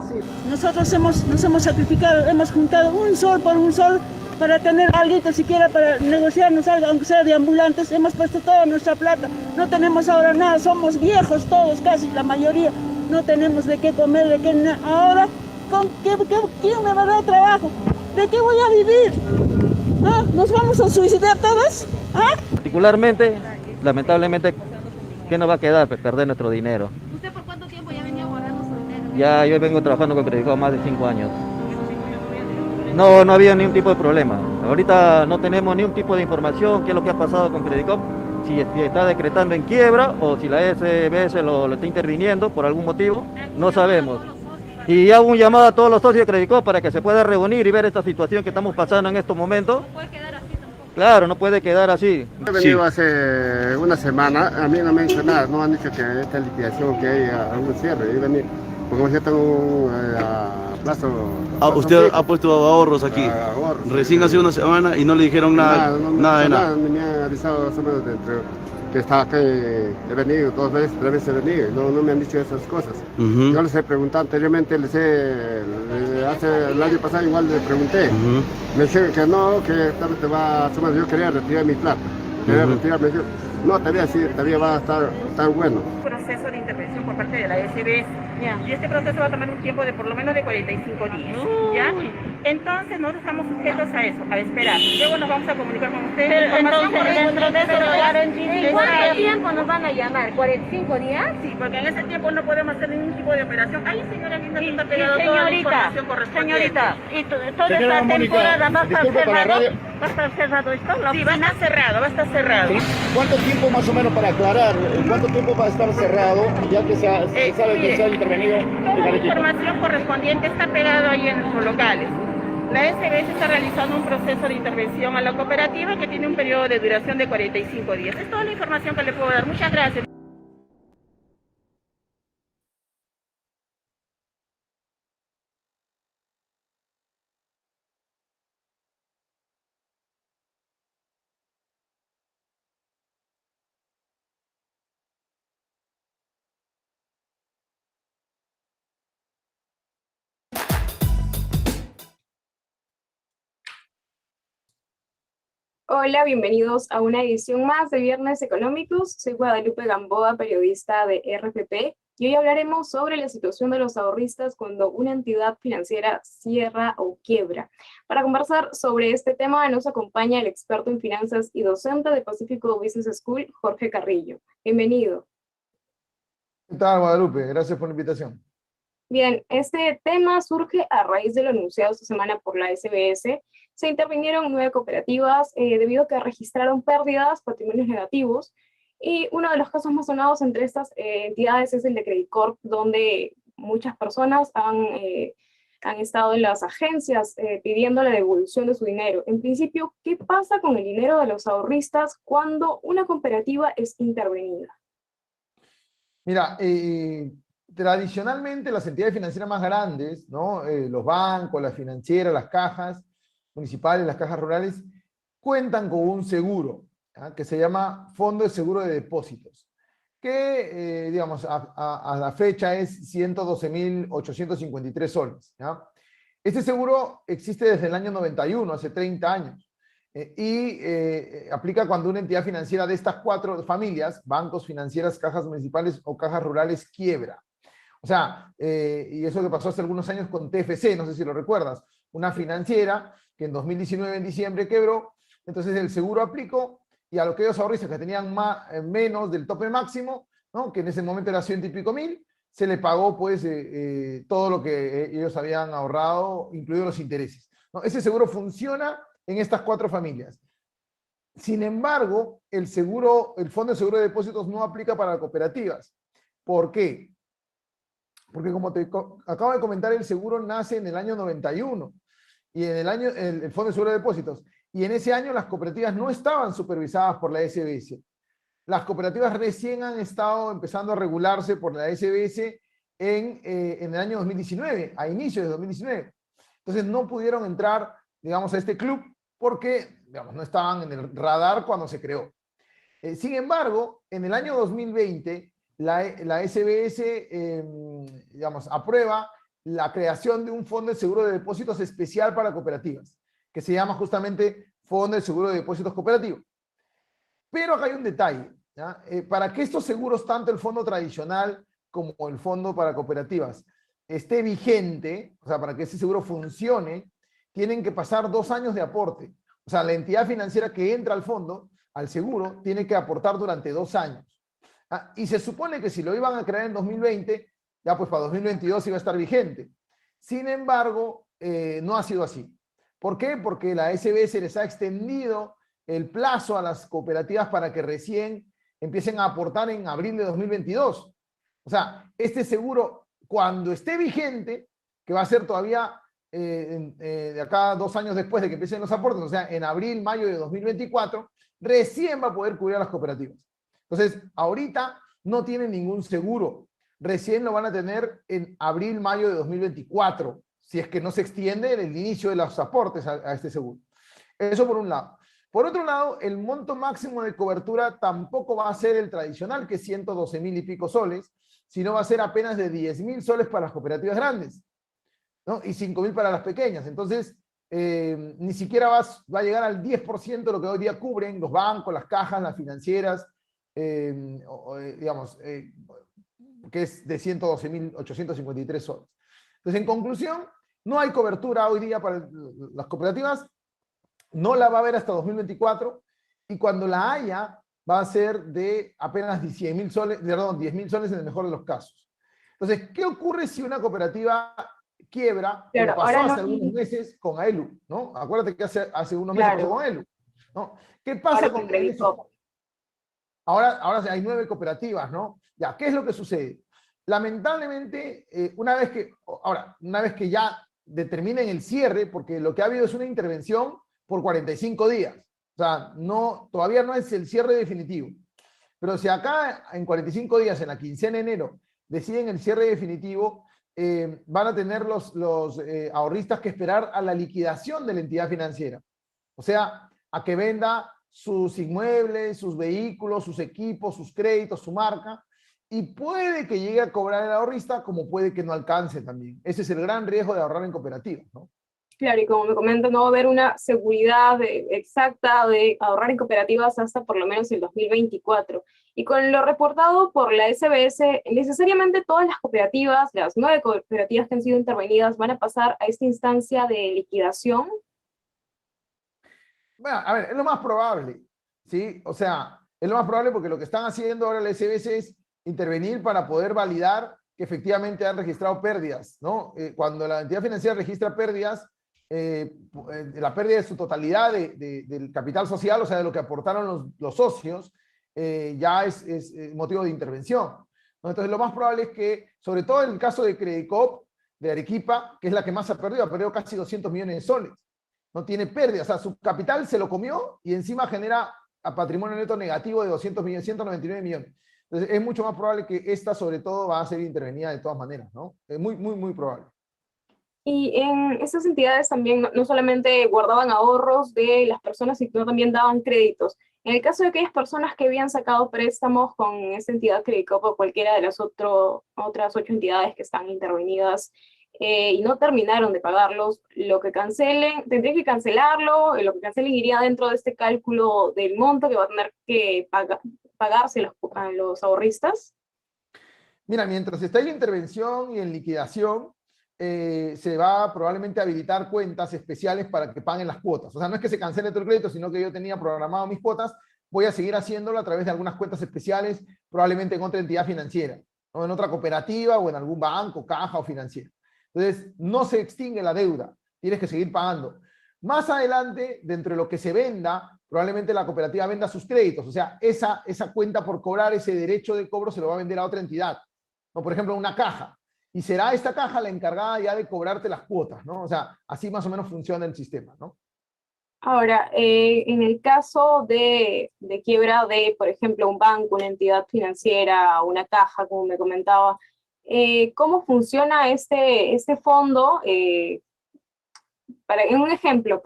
Nosotros nos hemos sacrificado, hemos juntado un sol por un sol para tener algo siquiera para negociarnos algo, aunque sea de ambulantes. Hemos puesto toda nuestra plata, no tenemos ahora nada, somos viejos todos, casi la mayoría, no tenemos de qué comer, de qué nada. Ahora, ¿quién me va a dar trabajo? ¿De qué voy a vivir? ¿Ah? ¿Nos vamos a suicidar todos? ¿Ah? Particularmente, lamentablemente, ¿qué nos va a quedar? Pues perder nuestro dinero. ¿Usted por cuánto tiempo ya venía guardando su dinero? Ya yo vengo trabajando con Credicop más de 5 años. No había ningún tipo de problema. Ahorita no tenemos ningún tipo de información qué es lo que ha pasado con Credicop, si está decretando en quiebra o si la SBS lo está interviniendo por algún motivo, no sabemos. Y hago un llamado a todos los socios de Credicop para que se pueda reunir y ver esta situación que estamos pasando en estos momentos. No puede quedar así tampoco. Claro, no puede quedar así. He venido hace una semana, a mí no me han dicho nada, no han dicho que esta liquidación que hay algún cierre. Yo vení, porque yo tengo un plazo. Usted ha puesto ahorros aquí. Ahorros, Recién hace una semana y no le dijeron nada de nada. Me han avisado sobre que estaba acá, he venido 2 veces, 3 veces he venido, no me han dicho esas cosas. Yo les he preguntado anteriormente, hace el año pasado igual les pregunté. Me dijeron que no, que te va a sumar. Yo quería retirar mi plata, retirarme. No, todavía va a estar bueno. Proceso de intervención por parte de la SBS. Y este proceso va a tomar un tiempo de por lo menos de 45 días. ¿Ya? Entonces nosotros estamos sujetos a eso, a esperar. Luego nos vamos a comunicar con ustedes. Entonces, dentro de eso, ¿en cuánto tiempo nos van a llamar? ¿45 días? Sí, porque en ese tiempo no podemos hacer ningún tipo de operación. Ahí, señora Linda, está pegada toda la información correspondiente. Señorita, ¿y toda esta temporada va a estar cerrado? ¿Va a estar cerrado esto? Sí, va a estar cerrado. ¿Cuánto tiempo más o menos para aclarar? ¿Cuánto tiempo va a estar cerrado ya que se sabe que se ha intervenido? Toda la información correspondiente está pegada ahí en nuestros locales. La SBS está realizando un proceso de intervención a la cooperativa que tiene un periodo de duración de 45 días. Es toda la información que le puedo dar. Muchas gracias. Hola, bienvenidos a una edición más de Viernes Económicos. Soy Guadalupe Gamboa, periodista de RPP, y hoy hablaremos sobre la situación de los ahorristas cuando una entidad financiera cierra o quiebra. Para conversar sobre este tema nos acompaña el experto en finanzas y docente de Pacífico Business School, Jorge Carrillo. Bienvenido. ¿Qué tal, Guadalupe? Gracias por la invitación. Bien, este tema surge a raíz de lo anunciado esta semana por la SBS. Se intervinieron 9 cooperativas debido a que registraron pérdidas, patrimonios negativos, y uno de los casos más sonados entre estas entidades es el de Credicop, donde muchas personas han estado en las agencias pidiendo la devolución de su dinero. En principio, ¿qué pasa con el dinero de los ahorristas cuando una cooperativa es intervenida? Mira, tradicionalmente las entidades financieras más grandes, ¿no? Los bancos, las financieras, las cajas municipales, las cajas rurales, cuentan con un seguro, ¿ya? Que se llama Fondo de Seguro de Depósitos, que, digamos, a la fecha es 112.853 soles, ¿ya? Este seguro existe desde el año 91, hace 30 años, y aplica cuando una entidad financiera de estas 4 familias, bancos, financieras, cajas municipales o cajas rurales, quiebra. O sea, y eso que pasó hace algunos años con TFC, no sé si lo recuerdas, una financiera que en 2019, en diciembre, quebró. Entonces el seguro aplicó, y a aquellos ahorristas que tenían menos del tope máximo, ¿no? Que en ese momento era 100 y pico mil, se le pagó pues todo lo que ellos habían ahorrado, incluidos los intereses, ¿no? Ese seguro funciona en estas 4 familias. Sin embargo, el Fondo de Seguro de Depósitos no aplica para cooperativas. ¿Por qué? Porque como te acabo de comentar, el seguro nace en el año 91. y en el año, el Fondo de Seguro de Depósitos, y en ese año las cooperativas no estaban supervisadas por la SBS. Las cooperativas recién han estado empezando a regularse por la SBS en el año 2019, a inicios de 2019. Entonces no pudieron entrar, digamos, a este club porque, digamos, no estaban en el radar cuando se creó. Sin embargo, en el año 2020, la SBS, digamos, aprueba la creación de un fondo de seguro de depósitos especial para cooperativas, que se llama justamente Fondo de Seguro de Depósitos Cooperativo. Pero acá hay un detalle, ¿ya? Para que estos seguros, tanto el fondo tradicional como el fondo para cooperativas, esté vigente, o sea, para que ese seguro funcione, tienen que pasar 2 años de aporte. O sea, la entidad financiera que entra al fondo, al seguro, tiene que aportar durante 2 años. Y se supone que si lo iban a crear en 2020, ya pues para 2022 iba a estar vigente. Sin embargo, no ha sido así. ¿Por qué? Porque la SBS les ha extendido el plazo a las cooperativas para que recién empiecen a aportar en abril de 2022. O sea, este seguro, cuando esté vigente, que va a ser todavía de acá 2 años después de que empiecen los aportes, o sea, en abril, mayo de 2024, recién va a poder cubrir a las cooperativas. Entonces, ahorita no tienen ningún seguro. Recién lo van a tener en abril, mayo de 2024, si es que no se extiende el inicio de los aportes a este seguro. Eso por un lado. Por otro lado, el monto máximo de cobertura tampoco va a ser el tradicional, que es 112.000 y pico soles, sino va a ser apenas de 10.000 soles para las cooperativas grandes, ¿no? Y 5.000 para las pequeñas. Entonces, ni siquiera va a llegar al 10% de lo que hoy día cubren los bancos, las cajas, las financieras, digamos, que es de 112.853 soles. Entonces, en conclusión, no hay cobertura hoy día para las cooperativas, no la va a haber hasta 2024, y cuando la haya, va a ser de apenas 10.000 soles, perdón, 10.000 soles en el mejor de los casos. Entonces, ¿qué ocurre si una cooperativa quiebra? Como pasó hace algunos meses con AELU, ¿no? Acuérdate que hace unos meses pasó con AELU, ¿no? ¿Qué pasa con eso? Ahora hay 9 cooperativas, ¿no? Ya, ¿qué es lo que sucede? Lamentablemente, una vez que ya determinen el cierre, porque lo que ha habido es una intervención por 45 días. O sea, todavía no es el cierre definitivo. Pero si acá en 45 días, en la quincena de enero, deciden el cierre definitivo, van a tener los ahorristas que esperar a la liquidación de la entidad financiera. O sea, a que venda sus inmuebles, sus vehículos, sus equipos, sus créditos, su marca, y puede que llegue a cobrar el ahorrista, como puede que no alcance también. Ese es el gran riesgo de ahorrar en cooperativas, ¿no? Claro, y como me comentan, no va a haber una seguridad exacta de ahorrar en cooperativas hasta por lo menos el 2024. Y con lo reportado por la SBS, necesariamente todas las cooperativas, las 9 cooperativas que han sido intervenidas, van a pasar a esta instancia de liquidación. Bueno, a ver, es lo más probable, ¿sí? O sea, es lo más probable porque lo que están haciendo ahora la SBS es intervenir para poder validar que efectivamente han registrado pérdidas, ¿no? Cuando la entidad financiera registra pérdidas, la pérdida de su totalidad del capital social, o sea, de lo que aportaron los socios, ya es motivo de intervención, ¿no? Entonces, lo más probable es que, sobre todo en el caso de Credicop, de Arequipa, que es la que más ha perdido casi 200 millones de soles. No tiene pérdida, o sea, su capital se lo comió y encima genera a patrimonio neto negativo de 200 millones, 199 millones. Entonces, es mucho más probable que esta, sobre todo, va a ser intervenida de todas maneras, ¿no? Es muy, muy, muy probable. Y en esas entidades también no solamente guardaban ahorros de las personas, sino también daban créditos. En el caso de aquellas personas que habían sacado préstamos con esta entidad Credicop o cualquiera de las otras 8 entidades que están intervenidas y no terminaron de pagarlos, lo que cancelen, tendrían que cancelarlo, lo que cancelen iría dentro de este cálculo del monto que va a tener que pagarse a los ahorristas. Mira, mientras está en intervención y en liquidación, se va probablemente a habilitar cuentas especiales para que paguen las cuotas. O sea, no es que se cancele todo el crédito, sino que yo tenía programado mis cuotas, voy a seguir haciéndolo a través de algunas cuentas especiales, probablemente en otra entidad financiera, ¿no? En otra cooperativa o en algún banco, caja o financiera. Entonces, no se extingue la deuda, tienes que seguir pagando. Más adelante, dentro de lo que se venda, probablemente la cooperativa venda sus créditos, o sea, esa cuenta por cobrar, ese derecho de cobro se lo va a vender a otra entidad, ¿no? Por ejemplo, una caja. y será esta caja la encargada ya de cobrarte las cuotas, ¿no? O sea, así más o menos funciona el sistema, ¿no? Ahora, en el caso de quiebra de, por ejemplo, un banco, una entidad financiera, una caja, como me comentaba, ¿cómo funciona este fondo? En un ejemplo,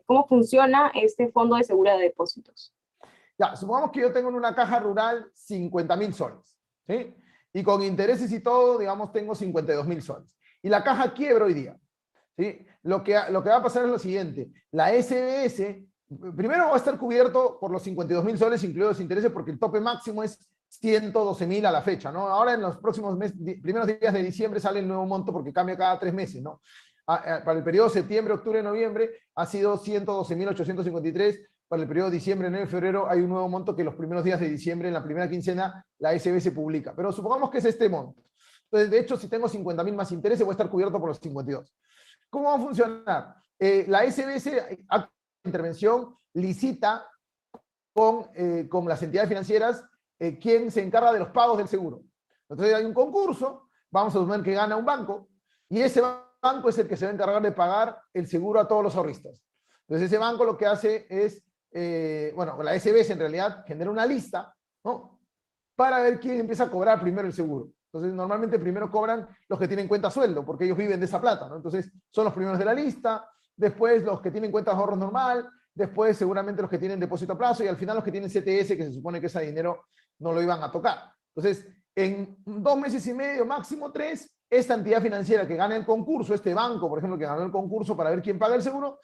¿cómo funciona este fondo de seguro de depósitos? Ya, supongamos que yo tengo en una caja rural 50.000 soles, ¿sí? Y con intereses y todo, digamos, tengo 52.000 soles. Y la caja quiebra hoy día, ¿sí? Lo que va a pasar es lo siguiente. La SBS, primero va a estar cubierto por los 52.000 soles, incluidos los intereses, porque el tope máximo es 112.000 a la fecha, ¿no? Ahora en los próximos primeros días de diciembre sale el nuevo monto porque cambia cada 3 meses, ¿no? Para el periodo septiembre, octubre, noviembre ha sido 112.853. Para el periodo diciembre, enero y febrero hay un nuevo monto que los primeros días de diciembre, en la primera quincena, la SBS publica. Pero supongamos que es este monto. Entonces, de hecho, si tengo 50.000 más intereses, voy a estar cubierto por los 52. ¿Cómo va a funcionar? La SBS, acto de intervención, licita con las entidades financieras quién se encarga de los pagos del seguro. Entonces hay un concurso, vamos a suponer que gana un banco, y ese banco es el que se va a encargar de pagar el seguro a todos los ahorristas. Entonces ese banco lo que hace es, bueno, la SBS en realidad genera una lista, ¿no? Para ver quién empieza a cobrar primero el seguro. Entonces normalmente primero cobran los que tienen cuenta sueldo, porque ellos viven de esa plata, ¿no? Entonces son los primeros de la lista, después los que tienen cuenta de ahorros normal, después seguramente los que tienen depósito a plazo, y al final los que tienen CTS, que se supone que ese dinero no lo iban a tocar. Entonces, en 2 meses y medio, máximo 3, esta entidad financiera que gana el concurso, este banco, por ejemplo, que ganó el concurso para ver quién paga el seguro,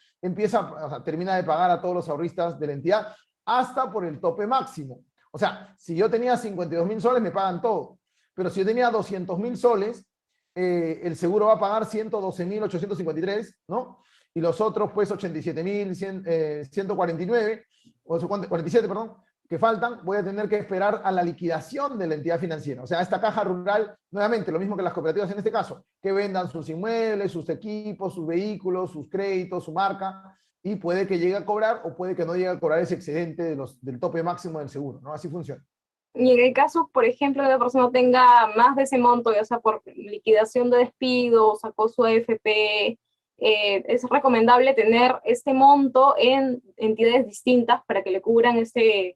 termina de pagar a todos los ahorristas de la entidad hasta por el tope máximo. O sea, si yo tenía 52.000 soles, me pagan todo. Pero si yo tenía 200.000 soles, el seguro va a pagar 112.853, ¿no? Y los otros, pues, 87.149, o 47, perdón, que faltan, voy a tener que esperar a la liquidación de la entidad financiera. O sea, esta caja rural, nuevamente, lo mismo que las cooperativas en este caso, que vendan sus inmuebles, sus equipos, sus vehículos, sus créditos, su marca, y puede que llegue a cobrar o puede que no llegue a cobrar ese excedente del tope máximo del seguro, ¿no? Así funciona. Y en el caso, por ejemplo, que la persona tenga más de ese monto, ya sea por liquidación de despido, sacó su AFP, es recomendable tener este monto en entidades distintas para que le cubran ese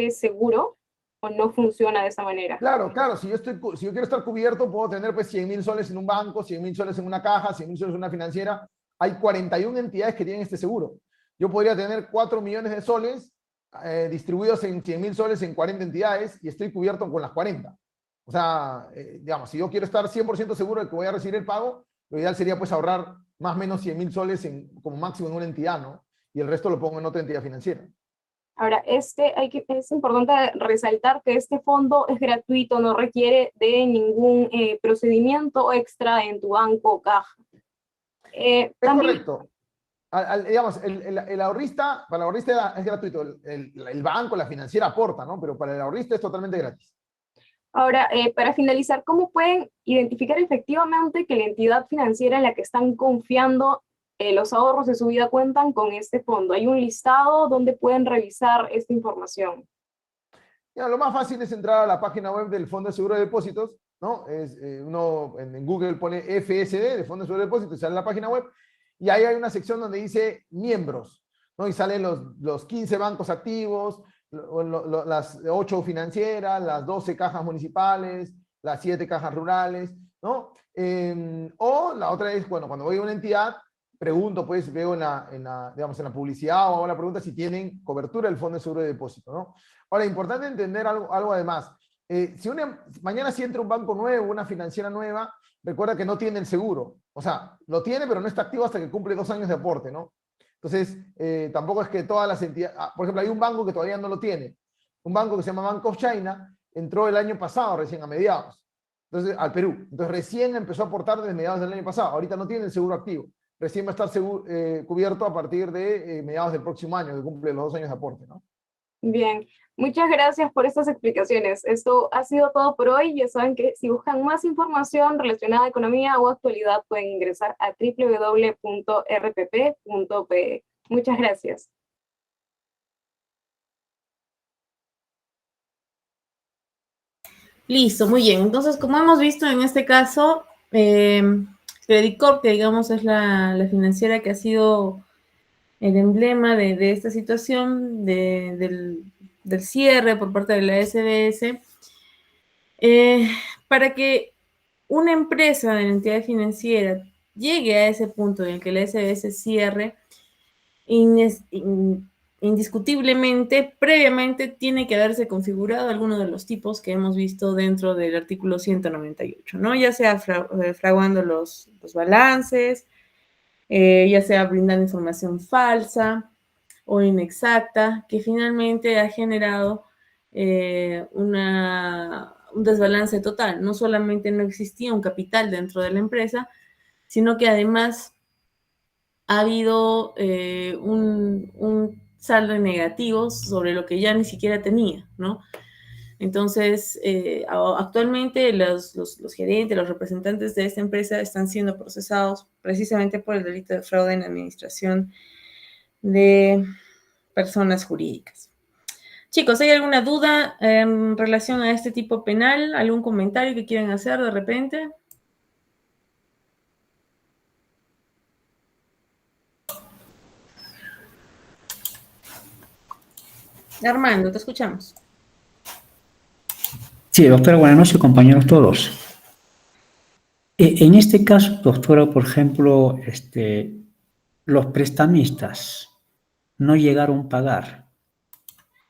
seguro, o no funciona de esa manera. Claro, si yo quiero estar cubierto, puedo tener pues 100.000 soles en un banco, 100.000 soles en una caja, 100.000 soles en una financiera. Hay 41 entidades que tienen este seguro. Yo podría tener 4 millones de soles distribuidos en 100.000 soles en 40 entidades y estoy cubierto con las 40. O sea, digamos, si yo quiero estar 100% seguro de que voy a recibir el pago, lo ideal sería pues ahorrar más o menos 100.000 soles como máximo en una entidad, ¿no? Y el resto lo pongo en otra entidad financiera. Ahora, es importante resaltar que este fondo es gratuito, no requiere de ningún procedimiento extra en tu banco o caja. Es correcto. Digamos, el ahorrista, para el ahorrista es gratuito, el banco, la financiera aporta, ¿no? Pero para el ahorrista es totalmente gratis. Ahora, para finalizar, ¿cómo pueden identificar efectivamente que la entidad financiera en la que están confiando los ahorros de su vida cuentan con este fondo? ¿Hay un listado donde pueden revisar esta información? Ya, lo más fácil es entrar a la página web del Fondo de Seguro de Depósitos, ¿no? Uno en Google pone FSD, de Fondo de Seguro de Depósitos, y sale la página web, y ahí hay una sección donde dice miembros, ¿no? Y salen los 15 bancos activos, las 8 financieras, las 12 cajas municipales, las 7 cajas rurales, ¿no? O la otra es, bueno, cuando voy a una entidad, pregunto, pues, veo digamos, en la publicidad o hago la pregunta si tienen cobertura del Fondo de Seguro de Depósito, ¿no? Ahora, importante entender algo además. Mañana si entra un banco nuevo, una financiera nueva, recuerda que no tiene el seguro. O sea, lo tiene, pero no está activo hasta que cumple 2 años de aporte, ¿no? Entonces, tampoco es que todas las entidades... por ejemplo, hay un banco que todavía no lo tiene. Un banco que se llama Bank of China entró el año pasado, recién a mediados. Entonces, al Perú. Entonces, recién empezó a aportar desde mediados del año pasado. Ahorita no tiene el seguro activo. Recién va a estar cubierto a partir de mediados del próximo año, que cumple los 2 años de aporte, ¿no? Bien, muchas gracias por estas explicaciones. Esto ha sido todo por hoy. Ya saben que si buscan más información relacionada a economía o actualidad, pueden ingresar a www.rpp.pe. Muchas gracias. Listo, muy bien. Entonces, como hemos visto en este caso, Eh, Credit Corp, que digamos es la financiera que ha sido el emblema de esta situación del cierre por parte de la SBS, para que una empresa de la entidad financiera llegue a ese punto en el que la SBS cierre, indiscutiblemente, previamente tiene que haberse configurado alguno de los tipos que hemos visto dentro del artículo 198, ¿no? Ya sea fraguando los balances, ya sea brindando información falsa o inexacta, que finalmente ha generado un desbalance total. No solamente no existía un capital dentro de la empresa, sino que además ha habido un saldo en negativo sobre lo que ya ni siquiera tenía, ¿no? Entonces, actualmente los gerentes, los representantes de esta empresa están siendo procesados precisamente por el delito de fraude en administración de personas jurídicas. Chicos, ¿hay alguna duda en relación a este tipo penal? ¿Algún comentario que quieran hacer de repente? Armando, te escuchamos. Sí, doctora, buenas noches, compañeros todos. En este caso, doctora, por ejemplo, los prestamistas no llegaron a pagar.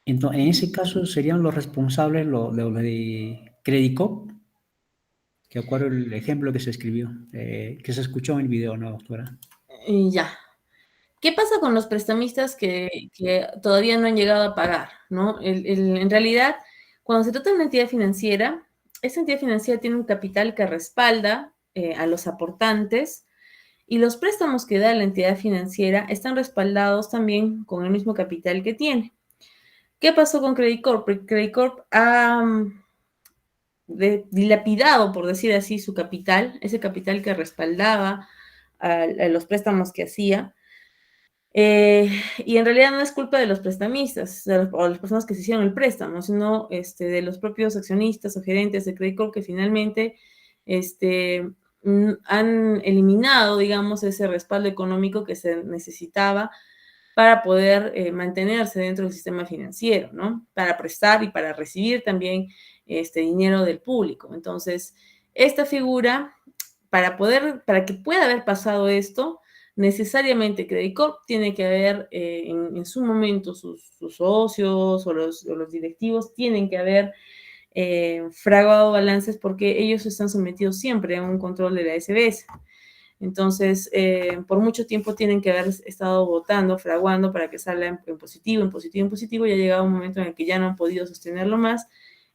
Entonces, en ese caso serían los responsables los de Credicop, que acuerdo el ejemplo que se escribió, que se escuchó en el video, ¿no, doctora? Ya. ¿Qué pasa con los prestamistas que todavía no han llegado a pagar, ¿no? En realidad, cuando se trata de una entidad financiera, esa entidad financiera tiene un capital que respalda a los aportantes y los préstamos que da la entidad financiera están respaldados también con el mismo capital que tiene. ¿Qué pasó con Credit Corp? Credit Corp ha dilapidado, por decir así, su capital, ese capital que respaldaba a los préstamos que hacía. Y en realidad no es culpa de los prestamistas o de las personas que se hicieron el préstamo, sino de los propios accionistas o gerentes de Credit Corp que finalmente han eliminado, digamos, ese respaldo económico que se necesitaba para poder mantenerse dentro del sistema financiero, ¿no? Para prestar y para recibir también dinero del público. Entonces, esta figura, para que pueda haber pasado esto, necesariamente Credit Corp tiene que haber en su momento sus socios o los directivos tienen que haber fraguado balances porque ellos están sometidos siempre a un control de la SBS. Entonces, por mucho tiempo tienen que haber estado votando, fraguando para que salga en positivo, en positivo, en positivo, y ha llegado un momento en el que ya no han podido sostenerlo más,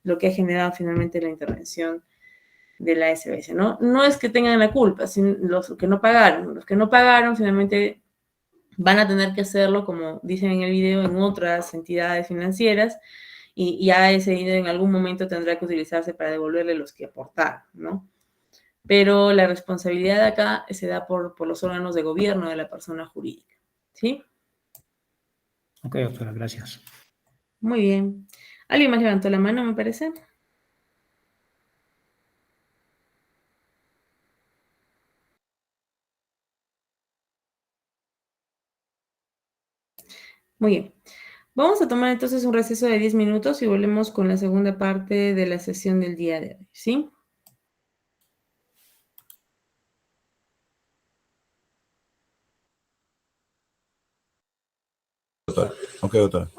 lo que ha generado finalmente la intervención de la SBS, ¿no? No es que tengan la culpa, sino los que no pagaron finalmente van a tener que hacerlo, como dicen en el video, en otras entidades financieras, y ya ese dinero en algún momento tendrá que utilizarse para devolverle los que aportaron, ¿no? Pero la responsabilidad acá se da por los órganos de gobierno de la persona jurídica, ¿sí? Ok, doctora, gracias. Muy bien. ¿Alguien más levantó la mano, me parece? Muy bien. Vamos a tomar entonces un receso de 10 minutos y volvemos con la segunda parte de la sesión del día de hoy, ¿sí? Ok, doctora.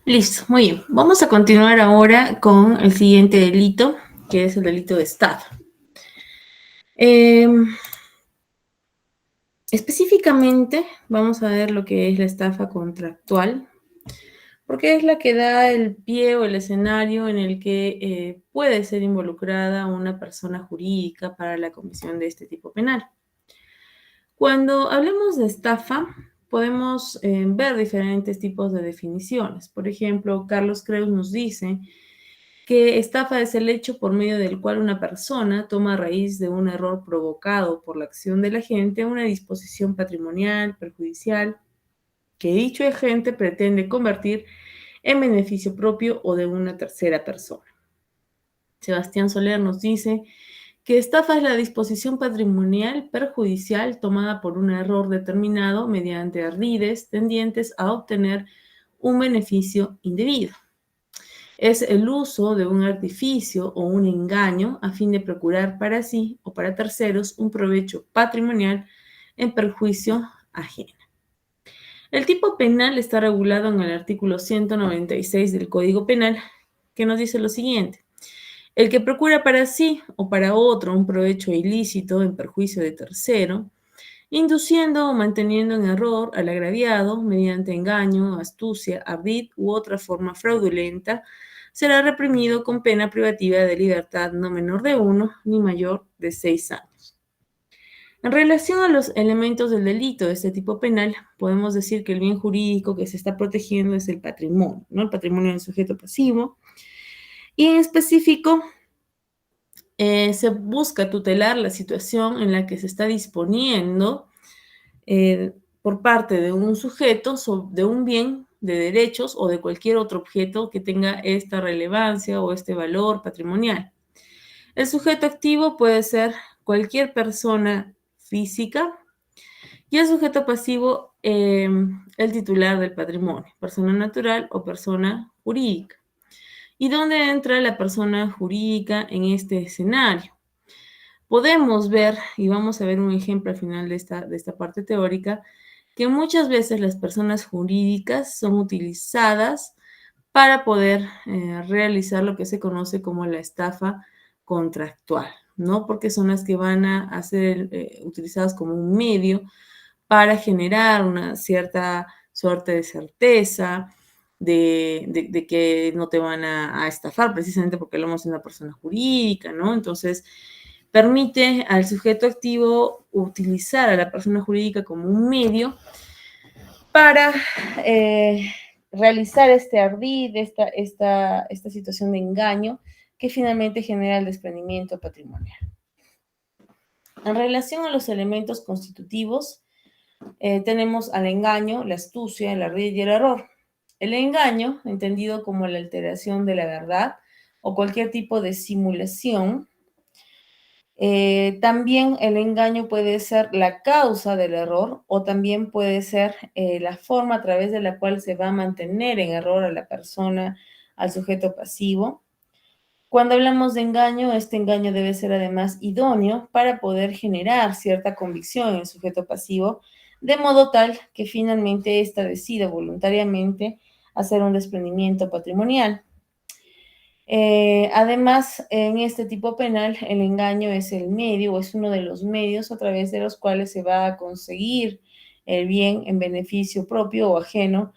Listo, muy bien. Vamos a continuar ahora con el siguiente delito, que es el delito de estafa. Específicamente, vamos a ver lo que es la estafa contractual, porque es la que da el pie o el escenario en el que puede ser involucrada una persona jurídica para la comisión de este tipo penal. Cuando hablamos de estafa, podemos ver diferentes tipos de definiciones. Por ejemplo, Carlos Creus nos dice que estafa es el hecho por medio del cual una persona toma a raíz de un error provocado por la acción del agente una disposición patrimonial, perjudicial, que dicho agente pretende convertir en beneficio propio o de una tercera persona. Sebastián Soler nos dice que estafa es la disposición patrimonial perjudicial tomada por un error determinado mediante ardides tendientes a obtener un beneficio indebido. Es el uso de un artificio o un engaño a fin de procurar para sí o para terceros un provecho patrimonial en perjuicio ajeno. El tipo penal está regulado en el artículo 196 del Código Penal, que nos dice lo siguiente: el que procura para sí o para otro un provecho ilícito en perjuicio de tercero, induciendo o manteniendo en error al agraviado mediante engaño, astucia, ardid u otra forma fraudulenta, será reprimido con pena privativa de libertad no menor de 1 ni mayor de 6 años. En relación a los elementos del delito de este tipo penal, podemos decir que el bien jurídico que se está protegiendo es el patrimonio, ¿no? El patrimonio del sujeto pasivo. Y en específico, se busca tutelar la situación en la que se está disponiendo por parte de un sujeto de un bien de derechos o de cualquier otro objeto que tenga esta relevancia o este valor patrimonial. El sujeto activo puede ser cualquier persona física y el sujeto pasivo, el titular del patrimonio, persona natural o persona jurídica. ¿Y dónde entra la persona jurídica en este escenario? Podemos ver, y vamos a ver un ejemplo al final de esta parte teórica, que muchas veces las personas jurídicas son utilizadas para poder realizar lo que se conoce como la estafa contractual, ¿no? Porque son las que van a ser utilizadas como un medio para generar una cierta suerte de certeza de que no te van a estafar, precisamente porque hablamos de una persona jurídica, ¿no? Entonces, permite al sujeto activo utilizar a la persona jurídica como un medio para realizar este ardid, esta situación de engaño que finalmente genera el desprendimiento patrimonial. En relación a los elementos constitutivos, tenemos al engaño, la astucia, el ardid y el error. El engaño, entendido como la alteración de la verdad o cualquier tipo de simulación. También el engaño puede ser la causa del error o también puede ser la forma a través de la cual se va a mantener en error a la persona, al sujeto pasivo. Cuando hablamos de engaño, este engaño debe ser además idóneo para poder generar cierta convicción en el sujeto pasivo, de modo tal que finalmente ésta decida voluntariamente hacer un desprendimiento patrimonial. Además, en este tipo penal, el engaño es el medio o es uno de los medios a través de los cuales se va a conseguir el bien en beneficio propio o ajeno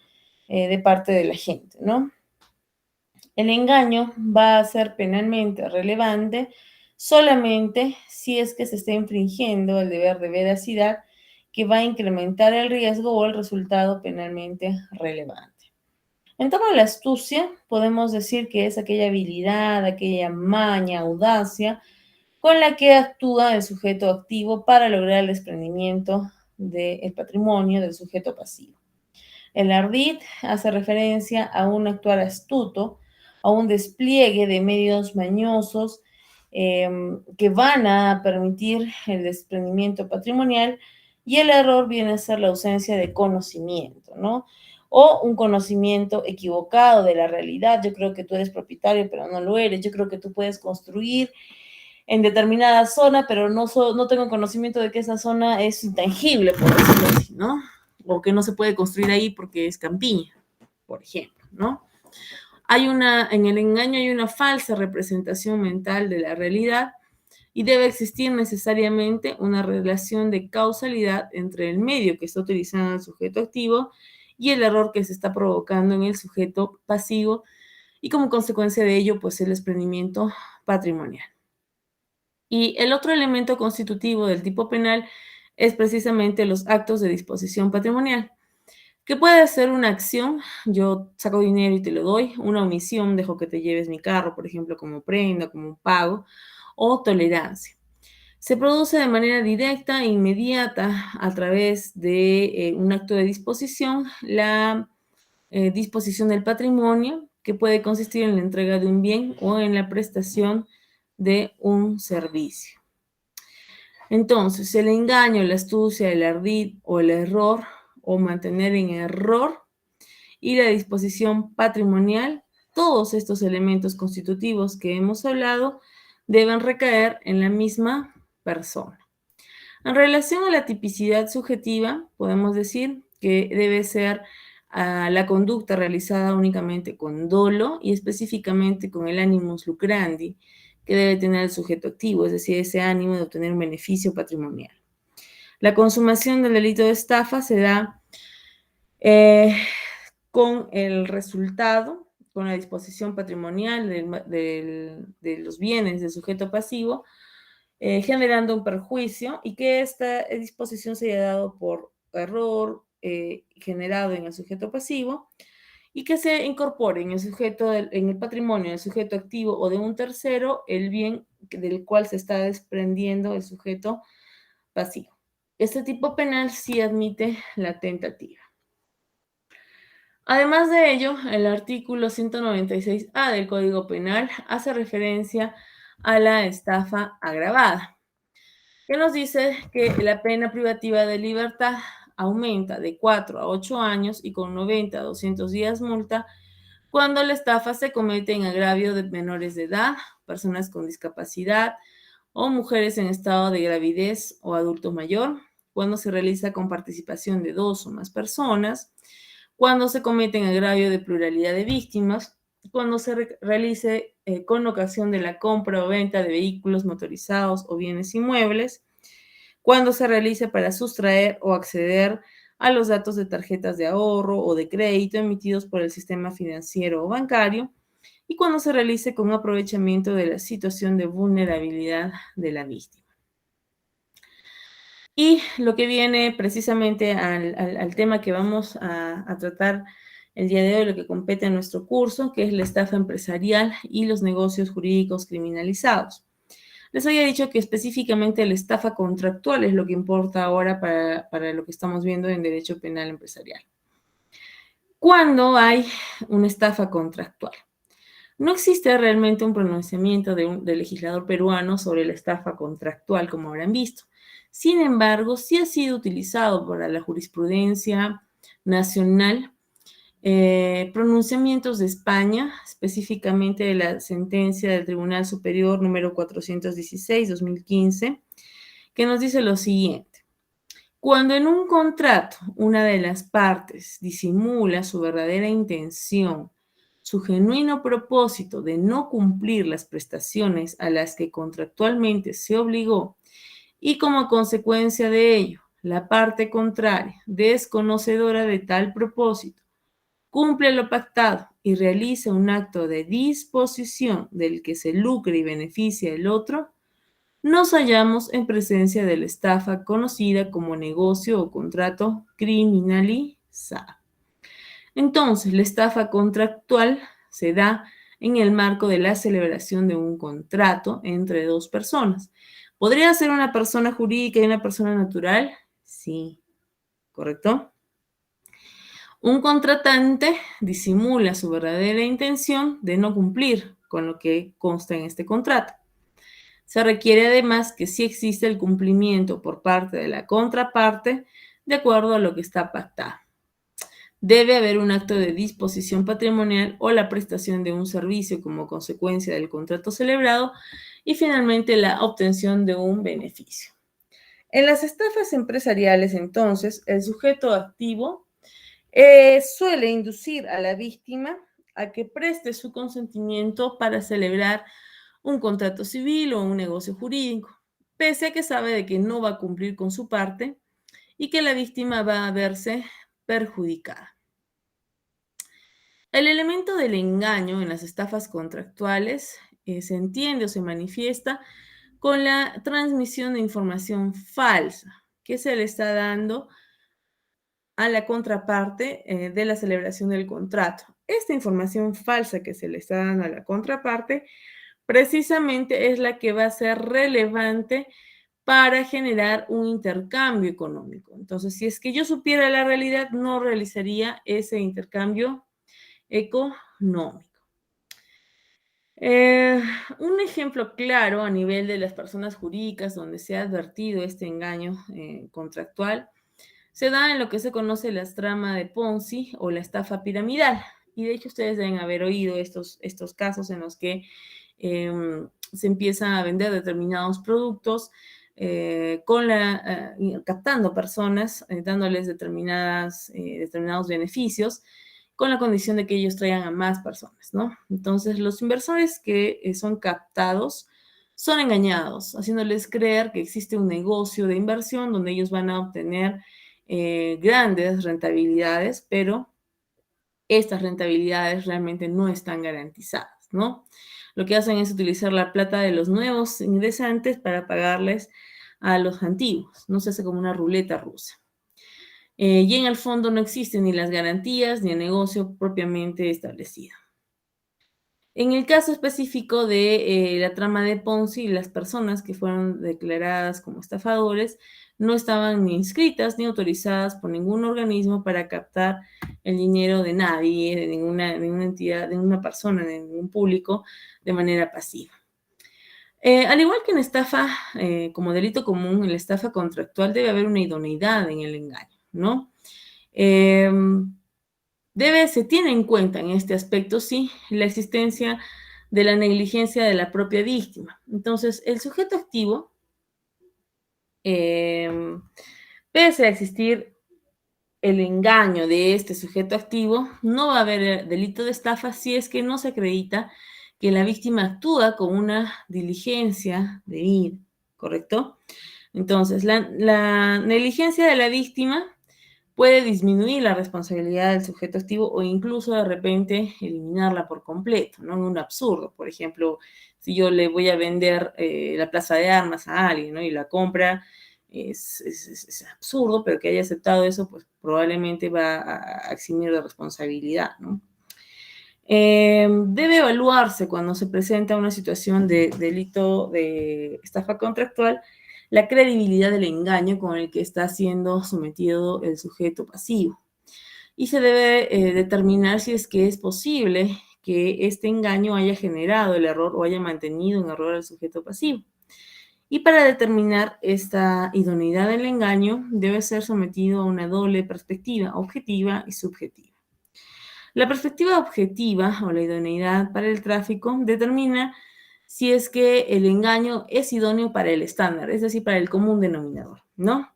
de parte de la gente, ¿no? El engaño va a ser penalmente relevante solamente si es que se está infringiendo el deber de veracidad que va a incrementar el riesgo o el resultado penalmente relevante. En torno a la astucia, podemos decir que es aquella habilidad, aquella maña, audacia, con la que actúa el sujeto activo para lograr el desprendimiento del patrimonio del sujeto pasivo. El ardid hace referencia a un actuar astuto, a un despliegue de medios mañosos que van a permitir el desprendimiento patrimonial, y el error viene a ser la ausencia de conocimiento, ¿no? O un conocimiento equivocado de la realidad. Yo creo que tú eres propietario, pero no lo eres. Yo creo que tú puedes construir en determinada zona, pero no tengo conocimiento de que esa zona es intangible, por decirlo así, ¿no? O que no se puede construir ahí porque es campiña, por ejemplo, ¿no? En el engaño hay una falsa representación mental de la realidad y debe existir necesariamente una relación de causalidad entre el medio que está utilizando el sujeto activo y el error que se está provocando en el sujeto pasivo, y como consecuencia de ello, pues el desprendimiento patrimonial. Y el otro elemento constitutivo del tipo penal es precisamente los actos de disposición patrimonial, que puede ser una acción: yo saco dinero y te lo doy; una omisión: dejo que te lleves mi carro, por ejemplo, como prenda, como un pago; o tolerancia. Se produce de manera directa e inmediata a través de un acto de disposición, la disposición del patrimonio, que puede consistir en la entrega de un bien o en la prestación de un servicio. Entonces, el engaño, la astucia, el ardid o el error o mantener en error y la disposición patrimonial, todos estos elementos constitutivos que hemos hablado deben recaer en la misma persona. En relación a la tipicidad subjetiva, podemos decir que debe ser la conducta realizada únicamente con dolo y específicamente con el animus lucrandi que debe tener el sujeto activo, es decir, ese ánimo de obtener un beneficio patrimonial. La consumación del delito de estafa se da con el resultado, con la disposición patrimonial de los bienes del sujeto pasivo, generando un perjuicio, y que esta disposición se haya dado por error generado en el sujeto pasivo, y que se incorpore en el patrimonio del sujeto activo o de un tercero el bien del cual se está desprendiendo el sujeto pasivo. Este tipo penal sí admite la tentativa. Además de ello, el artículo 196A del Código Penal hace referencia a la estafa agravada, que nos dice que la pena privativa de libertad aumenta de 4 a 8 años y con 90 a 200 días multa cuando la estafa se comete en agravio de menores de edad, personas con discapacidad o mujeres en estado de gravidez o adulto mayor, cuando se realiza con participación de 2 o más personas, cuando se comete en agravio de pluralidad de víctimas, cuando se realice con ocasión de la compra o venta de vehículos motorizados o bienes inmuebles, cuando se realice para sustraer o acceder a los datos de tarjetas de ahorro o de crédito emitidos por el sistema financiero o bancario, y cuando se realice con aprovechamiento de la situación de vulnerabilidad de la víctima. Y lo que viene precisamente al tema que vamos a tratar el día de hoy, lo que compete a nuestro curso, que es la estafa empresarial y los negocios jurídicos criminalizados. Les había dicho que específicamente la estafa contractual es lo que importa ahora para lo que estamos viendo en derecho penal empresarial. ¿Cuándo hay una estafa contractual? No existe realmente un pronunciamiento del legislador peruano sobre la estafa contractual, como habrán visto. Sin embargo, sí ha sido utilizado para la jurisprudencia nacional pronunciamientos de España, específicamente de la sentencia del Tribunal Superior número 416/2015, que nos dice lo siguiente: cuando en un contrato una de las partes disimula su verdadera intención, su genuino propósito de no cumplir las prestaciones a las que contractualmente se obligó, y como consecuencia de ello, la parte contraria, desconocedora de tal propósito, cumple lo pactado y realiza un acto de disposición del que se lucre y beneficia el otro, nos hallamos en presencia de la estafa conocida como negocio o contrato criminalizado. Entonces, la estafa contractual se da en el marco de la celebración de un contrato entre dos personas. ¿Podría ser una persona jurídica y una persona natural? Sí, ¿correcto? Un contratante disimula su verdadera intención de no cumplir con lo que consta en este contrato. Se requiere además que sí existe el cumplimiento por parte de la contraparte de acuerdo a lo que está pactado. Debe haber un acto de disposición patrimonial o la prestación de un servicio como consecuencia del contrato celebrado, y finalmente la obtención de un beneficio. En las estafas empresariales, entonces, el sujeto activo suele inducir a la víctima a que preste su consentimiento para celebrar un contrato civil o un negocio jurídico, pese a que sabe de que no va a cumplir con su parte y que la víctima va a verse perjudicada. El elemento del engaño en las estafas contractuales se entiende o se manifiesta con la transmisión de información falsa que se le está dando a la contraparte de la celebración del contrato. Esta información falsa que se le está dando a la contraparte precisamente es la que va a ser relevante para generar un intercambio económico. Entonces, si es que yo supiera la realidad, no realizaría ese intercambio económico. Un ejemplo claro a nivel de las personas jurídicas donde se ha advertido este engaño contractual se da en lo que se conoce la trama de Ponzi o la estafa piramidal. Y de hecho ustedes deben haber oído estos casos en los que se empiezan a vender determinados productos captando personas, dándoles determinados beneficios, con la condición de que ellos traigan a más personas, ¿no? Entonces, los inversores que son captados son engañados, haciéndoles creer que existe un negocio de inversión donde ellos van a obtener grandes rentabilidades, pero estas rentabilidades realmente no están garantizadas, ¿no? Lo que hacen es utilizar la plata de los nuevos ingresantes para pagarles a los antiguos, no se hace como una ruleta rusa. Y en el fondo no existen ni las garantías ni el negocio propiamente establecido. En el caso específico de la trama de Ponzi, las personas que fueron declaradas como estafadores no estaban ni inscritas ni autorizadas por ningún organismo para captar el dinero de nadie, de ninguna entidad, de ninguna persona, de ningún público, de manera pasiva. Al igual que en estafa, como delito común, en la estafa contractual debe haber una idoneidad en el engaño, ¿no? Se tiene en cuenta en este aspecto, sí, la existencia de la negligencia de la propia víctima. Entonces, el sujeto activo, pese a existir el engaño de este sujeto activo, no va a haber delito de estafa si es que no se acredita que la víctima actúa con una diligencia debida, ¿correcto? Entonces, la negligencia de la víctima puede disminuir la responsabilidad del sujeto activo o incluso de repente eliminarla por completo, ¿no? En un absurdo. Por ejemplo, si yo le voy a vender la plaza de armas a alguien, ¿no? Y la compra es absurdo, pero que haya aceptado eso, pues probablemente va a eximir de responsabilidad, ¿no? Debe evaluarse cuando se presenta una situación de delito de estafa contractual la credibilidad del engaño con el que está siendo sometido el sujeto pasivo. Y se debe determinar si es que es posible que este engaño haya generado el error o haya mantenido en error al sujeto pasivo. Y para determinar esta idoneidad del engaño, debe ser sometido a una doble perspectiva, objetiva y subjetiva. La perspectiva objetiva o la idoneidad para el tráfico determina si es que el engaño es idóneo para el estándar, es decir, para el común denominador, ¿no?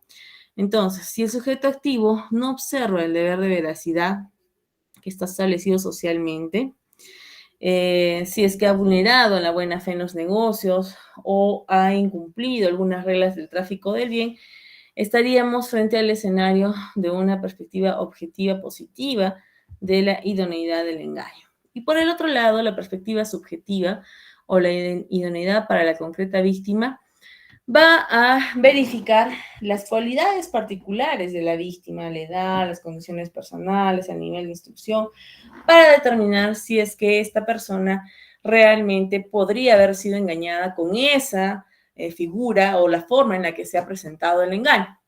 Entonces, si el sujeto activo no observa el deber de veracidad que está establecido socialmente, si es que ha vulnerado la buena fe en los negocios o ha incumplido algunas reglas del tráfico del bien, estaríamos frente al escenario de una perspectiva objetiva positiva de la idoneidad del engaño. Y por el otro lado, la perspectiva subjetiva o la idoneidad para la concreta víctima va a verificar las cualidades particulares de la víctima, la edad, las condiciones personales, el nivel de instrucción, para determinar si es que esta persona realmente podría haber sido engañada con esa figura o la forma en la que se ha presentado el engaño.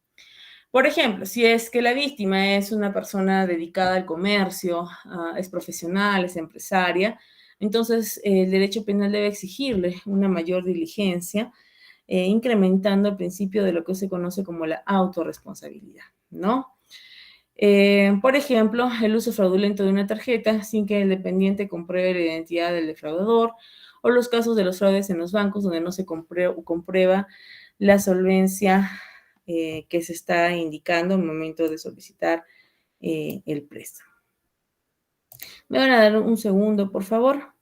Por ejemplo, si es que la víctima es una persona dedicada al comercio, es profesional, es empresaria, entonces el derecho penal debe exigirle una mayor diligencia, incrementando el principio de lo que se conoce como la autorresponsabilidad, ¿no? Por ejemplo, el uso fraudulento de una tarjeta sin que el dependiente compruebe la identidad del defraudador, o los casos de los fraudes en los bancos donde no se comprueba la solvencia que se está indicando al momento de solicitar el préstamo. Me van a dar un segundo, por favor.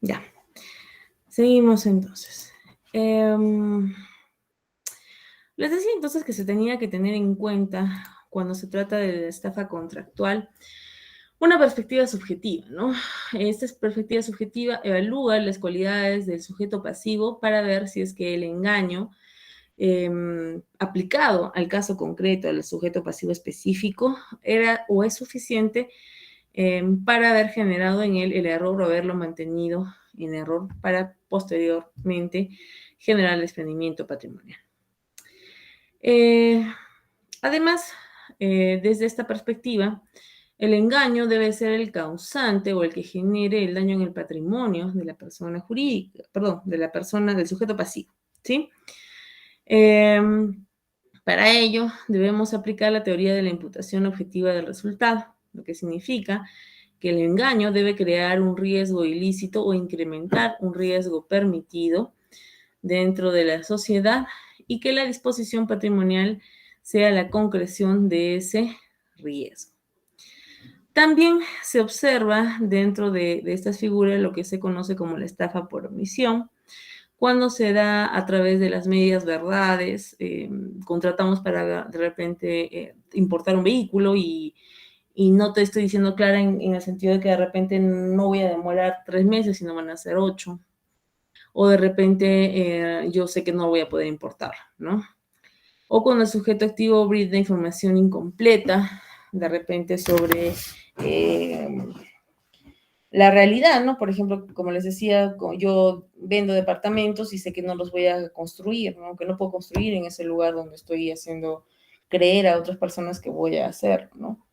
Ya. Seguimos entonces. Les decía entonces que se tenía que tener en cuenta cuando se trata de la estafa contractual una perspectiva subjetiva, ¿no? Esta perspectiva subjetiva evalúa las cualidades del sujeto pasivo para ver si es que el engaño aplicado al caso concreto, al sujeto pasivo específico, era o es suficiente para haber generado en él el error o haberlo mantenido en error para posteriormente generar el desprendimiento patrimonial. Además, desde esta perspectiva, el engaño debe ser el causante o el que genere el daño en el patrimonio de la persona jurídica, perdón, de la persona, del sujeto pasivo, ¿sí? Para ello, debemos aplicar la teoría de la imputación objetiva del resultado, lo que significa que el engaño debe crear un riesgo ilícito o incrementar un riesgo permitido dentro de la sociedad y que la disposición patrimonial sea la concreción de ese riesgo. También se observa dentro de estas figuras lo que se conoce como la estafa por omisión, cuando se da a través de las medias verdades, contratamos para de repente importar un vehículo y no te estoy diciendo clara en el sentido de que de repente no voy a demorar 3 meses, sino van a ser 8. O de repente yo sé que no voy a poder importar, ¿no? O cuando el sujeto activo brinda información incompleta, de repente sobre la realidad, ¿no? Por ejemplo, como les decía, yo vendo departamentos y sé que no los voy a construir, ¿no? Que no puedo construir en ese lugar donde estoy haciendo creer a otras personas que voy a hacer, ¿no?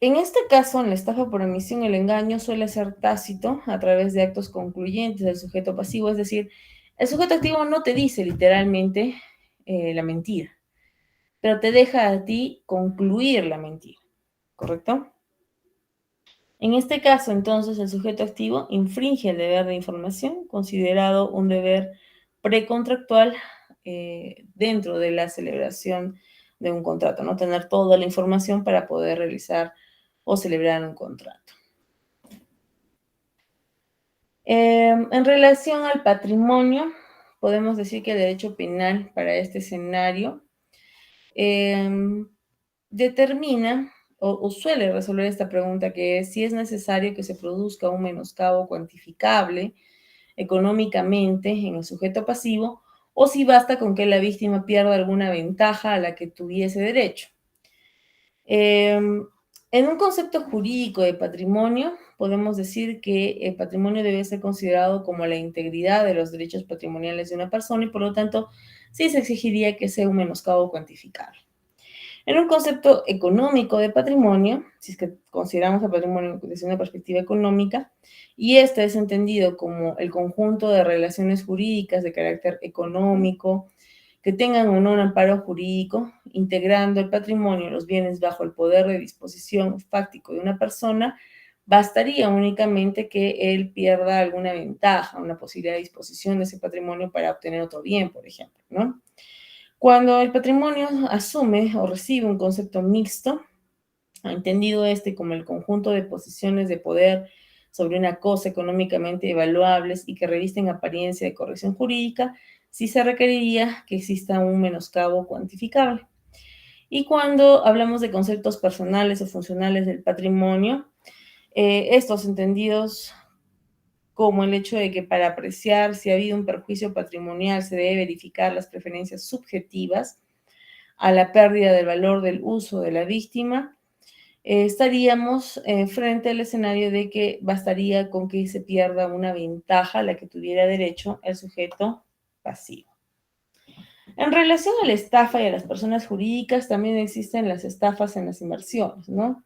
En este caso, en la estafa por omisión, el engaño suele ser tácito a través de actos concluyentes del sujeto pasivo, es decir, el sujeto activo no te dice literalmente la mentira, pero te deja a ti concluir la mentira, ¿correcto? En este caso, entonces, el sujeto activo infringe el deber de información, considerado un deber precontractual dentro de la celebración de un contrato, ¿no? Tener toda la información para poder realizar o celebrar un contrato. En relación al patrimonio, podemos decir que el derecho penal para este escenario determina o suele resolver esta pregunta, que es si es necesario que se produzca un menoscabo cuantificable económicamente en el sujeto pasivo o si basta con que la víctima pierda alguna ventaja a la que tuviese derecho. En un concepto jurídico de patrimonio, podemos decir que el patrimonio debe ser considerado como la integridad de los derechos patrimoniales de una persona y, por lo tanto, sí se exigiría que sea un menoscabo cuantificable. En un concepto económico de patrimonio, si es que consideramos el patrimonio desde una perspectiva económica, y este es entendido como el conjunto de relaciones jurídicas de carácter económico que tengan o no un amparo jurídico, integrando el patrimonio, los bienes bajo el poder de disposición fáctico de una persona, bastaría únicamente que él pierda alguna ventaja, una posibilidad de disposición de ese patrimonio para obtener otro bien, por ejemplo, ¿no? Cuando el patrimonio asume o recibe un concepto mixto, entendido este como el conjunto de posiciones de poder sobre una cosa económicamente evaluables y que revisten apariencia de corrección jurídica, sí se requeriría que exista un menoscabo cuantificable. Y cuando hablamos de conceptos personales o funcionales del patrimonio, estos entendidos como el hecho de que para apreciar si ha habido un perjuicio patrimonial se debe verificar las preferencias subjetivas a la pérdida del valor del uso de la víctima, estaríamos frente al escenario de que bastaría con que se pierda una ventaja a la que tuviera derecho el sujeto pasivo. En relación a la estafa y a las personas jurídicas, también existen las estafas en las inversiones, ¿no?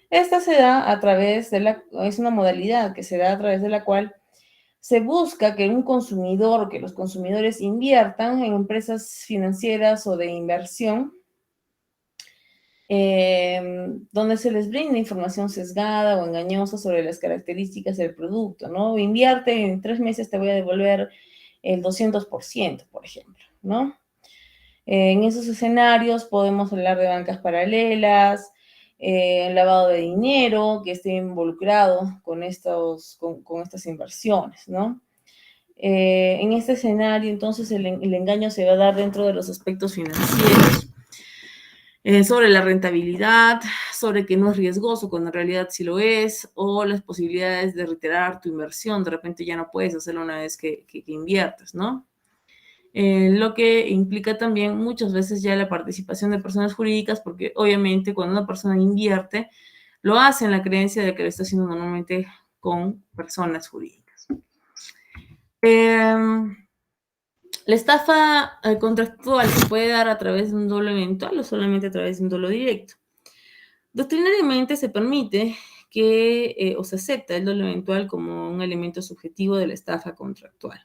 Esta se da a través de es una modalidad que se da a través de la cual se busca que un consumidor, que los consumidores inviertan en empresas financieras o de inversión, donde se les brinda información sesgada o engañosa sobre las características del producto, ¿no? Invierte, en 3 meses te voy a devolver el 200%, por ejemplo, ¿no? En esos escenarios podemos hablar de bancas paralelas, lavado de dinero que esté involucrado con estas inversiones, ¿no? En este escenario, entonces, el engaño se va a dar dentro de los aspectos financieros, sobre la rentabilidad, sobre que no es riesgoso cuando en realidad sí lo es, o las posibilidades de reiterar tu inversión. De repente ya no puedes hacerlo una vez que inviertes, ¿no? Lo que implica también muchas veces ya la participación de personas jurídicas, porque obviamente cuando una persona invierte, lo hace en la creencia de que lo está haciendo normalmente con personas jurídicas. La estafa contractual se puede dar a través de un dolo eventual o solamente a través de un dolo directo. Doctrinariamente se permite o se acepta el dolo eventual como un elemento subjetivo de la estafa contractual.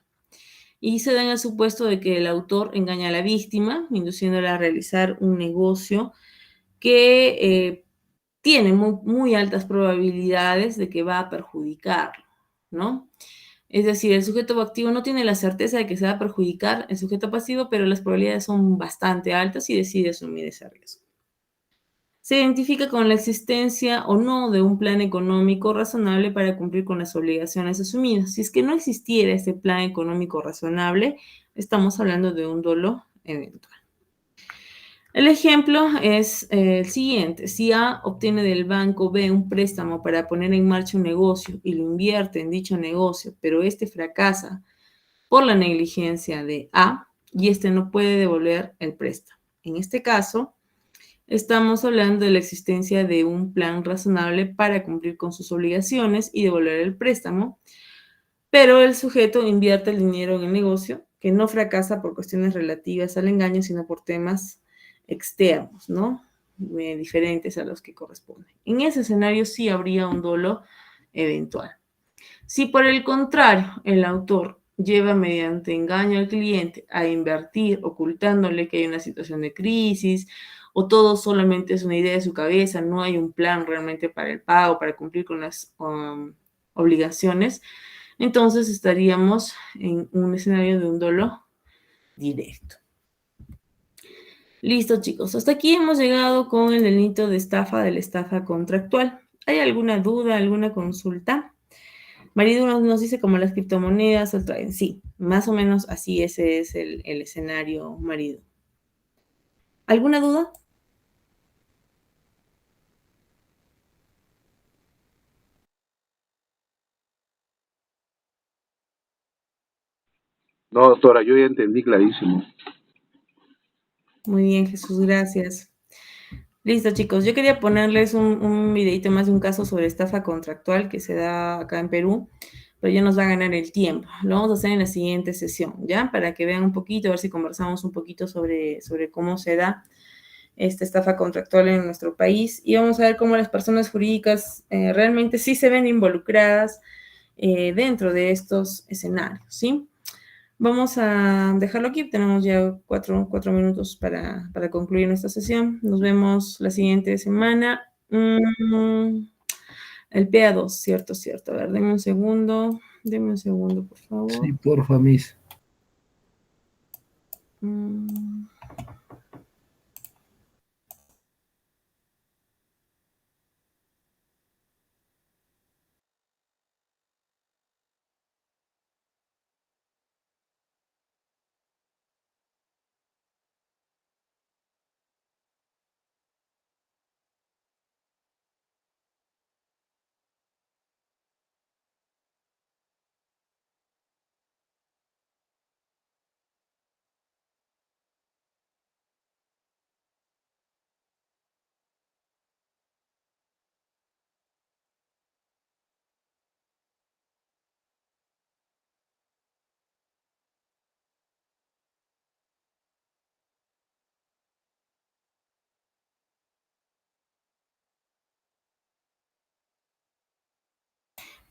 Y se da en el supuesto de que el autor engaña a la víctima, induciéndola a realizar un negocio que tiene muy altas probabilidades de que va a perjudicarlo, ¿no? Es decir, el sujeto activo no tiene la certeza de que se va a perjudicar el sujeto pasivo, pero las probabilidades son bastante altas y decide asumir ese riesgo. Se identifica con la existencia o no de un plan económico razonable para cumplir con las obligaciones asumidas. Si es que no existiera ese plan económico razonable, estamos hablando de un dolo eventual. El ejemplo es el siguiente. Si A obtiene del banco B un préstamo para poner en marcha un negocio y lo invierte en dicho negocio, pero este fracasa por la negligencia de A y este no puede devolver el préstamo. En este caso, estamos hablando de la existencia de un plan razonable para cumplir con sus obligaciones y devolver el préstamo, pero el sujeto invierte el dinero en el negocio que no fracasa por cuestiones relativas al engaño, sino por temas externos, ¿no? Diferentes a los que corresponden. En ese escenario sí habría un dolo eventual. Si por el contrario el autor lleva mediante engaño al cliente a invertir ocultándole que hay una situación de crisis o todo solamente es una idea de su cabeza, no hay un plan realmente para el pago, para cumplir con las obligaciones, entonces estaríamos en un escenario de un dolo directo. Listo, chicos. Hasta aquí hemos llegado con el delito de estafa, de la estafa contractual. ¿Hay alguna duda, alguna consulta? Maridu nos dice como las criptomonedas, sí, más o menos así ese es el escenario, Maridu. ¿Alguna duda? No, doctora, yo ya entendí clarísimo. Muy bien, Jesús, gracias. Listo, chicos. Yo quería ponerles un videito más de un caso sobre estafa contractual que se da acá en Perú, pero ya nos va a ganar el tiempo. Lo vamos a hacer en la siguiente sesión, ¿ya? Para que vean un poquito, a ver si conversamos un poquito sobre cómo se da esta estafa contractual en nuestro país, y vamos a ver cómo las personas jurídicas realmente sí se ven involucradas dentro de estos escenarios, ¿sí? Vamos a dejarlo aquí, tenemos ya cuatro minutos para concluir nuestra sesión. Nos vemos la siguiente semana. El PA2, cierto. A ver, denme un segundo, por favor. Sí, porfa, Miss.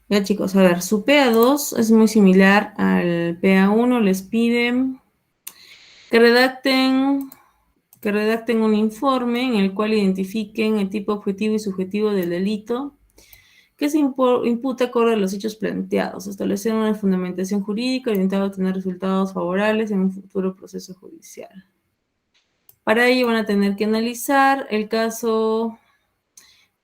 Ya, chicos, a ver, su PA2 es muy similar al PA1. Les piden que redacten un informe en el cual identifiquen el tipo objetivo y subjetivo del delito que se imputa acorde a los hechos planteados, establecer una fundamentación jurídica orientada a obtener resultados favorables en un futuro proceso judicial. Para ello van a tener que analizar el caso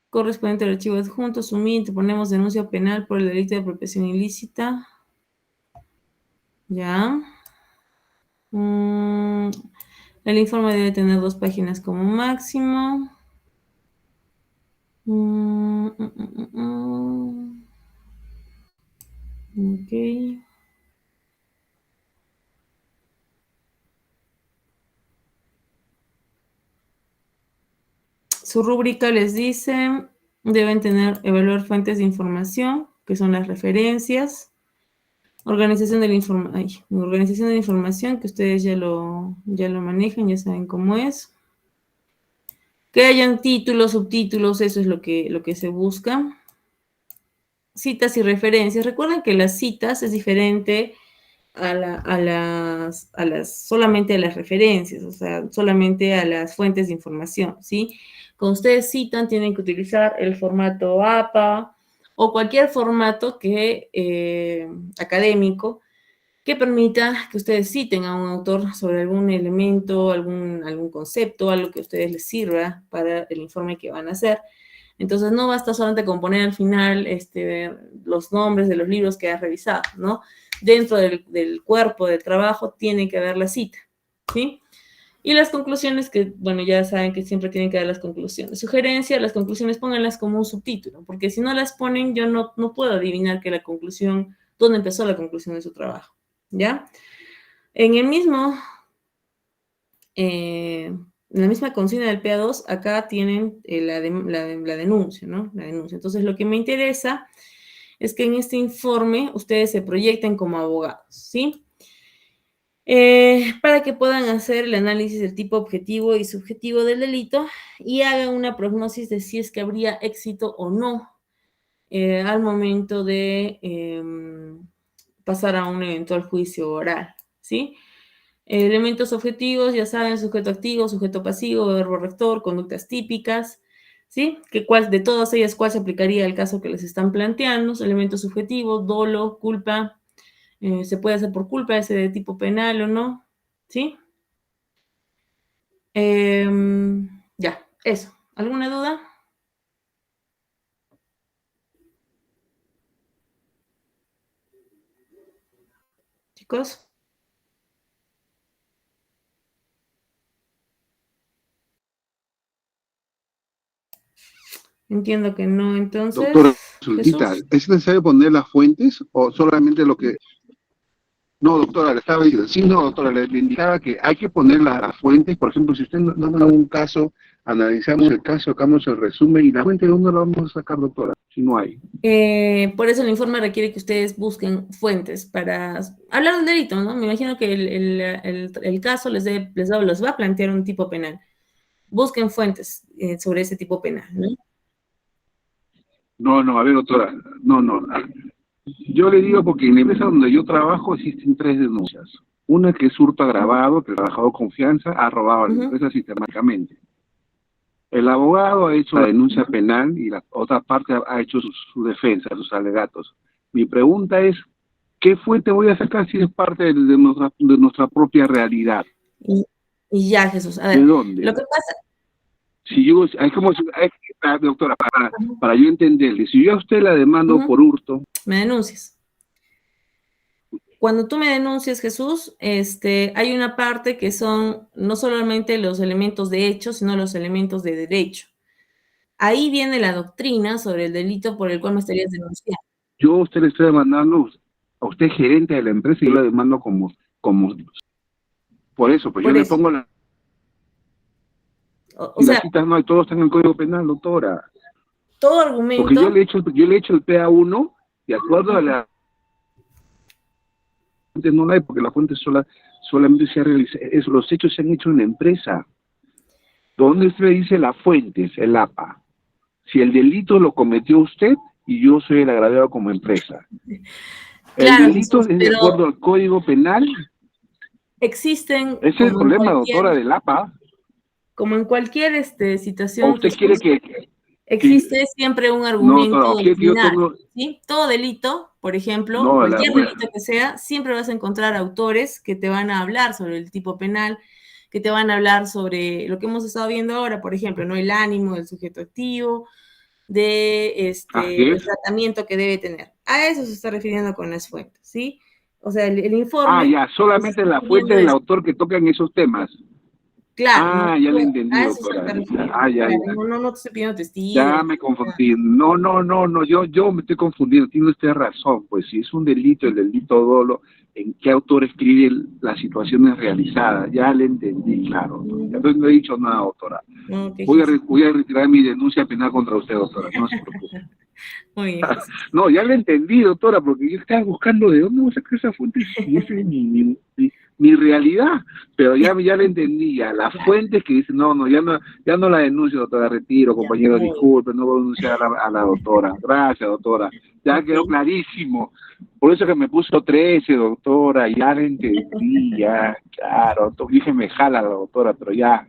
correspondiente al archivo adjunto, asumir, ponemos denuncia penal por el delito de apropiación ilícita. Ya. El informe debe tener 2 páginas como máximo. Ok. Su rúbrica les dice, deben evaluar fuentes de información, que son las referencias, organización de la información, que ustedes ya lo manejan, ya saben cómo es. Que hayan títulos, subtítulos, eso es lo que se busca. Citas y referencias. Recuerden que las citas es diferente solamente a las referencias, o sea, solamente a las fuentes de información, ¿sí? Cuando ustedes citan, tienen que utilizar el formato APA o cualquier formato académico que permita que ustedes citen a un autor sobre algún elemento, algún concepto, algo que a ustedes les sirva para el informe que van a hacer. Entonces, no basta solamente con poner al final los nombres de los libros que has revisado, ¿no? Dentro del cuerpo de trabajo tiene que haber la cita, ¿sí? Y las conclusiones, que, bueno, ya saben que siempre tienen que dar las conclusiones. Sugerencia, las conclusiones pónganlas como un subtítulo, porque si no las ponen, yo no puedo adivinar que dónde empezó la conclusión de su trabajo, ¿ya? En la misma consigna del PA2, acá tienen la denuncia, ¿no? La denuncia. Entonces, lo que me interesa es que en este informe ustedes se proyecten como abogados, ¿sí? Para que puedan hacer el análisis del tipo objetivo y subjetivo del delito y hagan una prognosis de si es que habría éxito o no al momento de pasar a un eventual juicio oral, ¿sí? Elementos objetivos, ya saben, sujeto activo, sujeto pasivo, verbo rector, conductas típicas, ¿sí? De todas ellas, ¿cuál se aplicaría al caso que les están planteando? Elementos subjetivos, dolo, culpa, se puede hacer por culpa, ese de tipo penal o no, ¿sí? Ya, eso. ¿Alguna duda? Chicos. Entiendo que no, entonces... Doctora, ¿es necesario poner las fuentes o solamente lo que... No, doctora, le estaba diciendo, sí, no, doctora, le indicaba que hay que poner las fuentes, por ejemplo, si usted nos da un caso, analizamos el caso, sacamos el resumen, y la fuente de dónde la vamos a sacar, doctora, si no hay. Por eso el informe requiere que ustedes busquen fuentes para hablar del delito, ¿no? Me imagino que el caso les va a plantear un tipo penal. Busquen fuentes sobre ese tipo penal, ¿no? No, a ver, doctora, no. Yo le digo porque en la empresa donde yo trabajo existen 3 denuncias. Una que es hurto agravado, que el trabajador confianza ha robado a la empresa sistemáticamente. El abogado ha hecho la denuncia penal y la otra parte ha hecho su defensa, sus alegatos. Mi pregunta es, ¿qué fuente voy a sacar si es parte de nuestra propia realidad? Y ya, Jesús. A ver, ¿de dónde? Lo que pasa... Si yo, doctora, para yo entenderle, si yo a usted la demando por hurto... Me denuncias. Cuando tú me denuncias, Jesús, hay una parte que son no solamente los elementos de hecho, sino los elementos de derecho. Ahí viene la doctrina sobre el delito por el cual me estarías denunciando. Yo a usted le estoy demandando, a usted gerente de la empresa, y yo la demando como por eso, pues yo le pongo la... O sea, las citas no hay, todo está en el Código Penal, doctora. Todo argumento... Porque yo le he hecho el PA1, de acuerdo a la... No la hay, porque la fuente solamente se ha realizado, los hechos se han hecho en la empresa. ¿Dónde se dice la fuente? Es el APA. Si el delito lo cometió usted y yo soy el agraviado como empresa. Claro, el delito es de acuerdo al Código Penal. Existen... Ese es el problema, doctora, del APA. Como en cualquier situación... ¿O usted quiere que existe siempre un argumento final, tengo... ¿sí? Todo delito, por ejemplo, cualquier delito que sea, siempre vas a encontrar autores que te van a hablar sobre el tipo penal, que te van a hablar sobre lo que hemos estado viendo ahora, por ejemplo, ¿no? El ánimo del sujeto activo, de el tratamiento que debe tener. A eso se está refiriendo con las fuentes, ¿sí? O sea, el informe... ya, solamente la fuente del autor que tocan esos temas. Claro. Ya le entendí, doctora. Ya. No te estoy pidiendo testigos. Ya me confundí. No, yo me estoy confundiendo. Tiene usted razón, pues si es un delito, el delito dolo, ¿en qué autor escribe las situaciones realizadas? Ya le entendí, claro. Entonces no he dicho nada, doctora. Voy a retirar mi denuncia penal contra usted, doctora. No se preocupe. Muy bien. No, ya le entendí, doctora, porque yo estaba buscando de dónde voy a sacar esa fuente y esa es mi realidad, pero ya le entendí, ya las fuentes que dicen, ya no la denuncio, doctora, retiro, compañero, disculpe, no voy a denunciar a la doctora, gracias, doctora, ya quedó clarísimo, por eso que me puso 13, doctora, ya le entendí, ya, claro, dije me jala la doctora, pero ya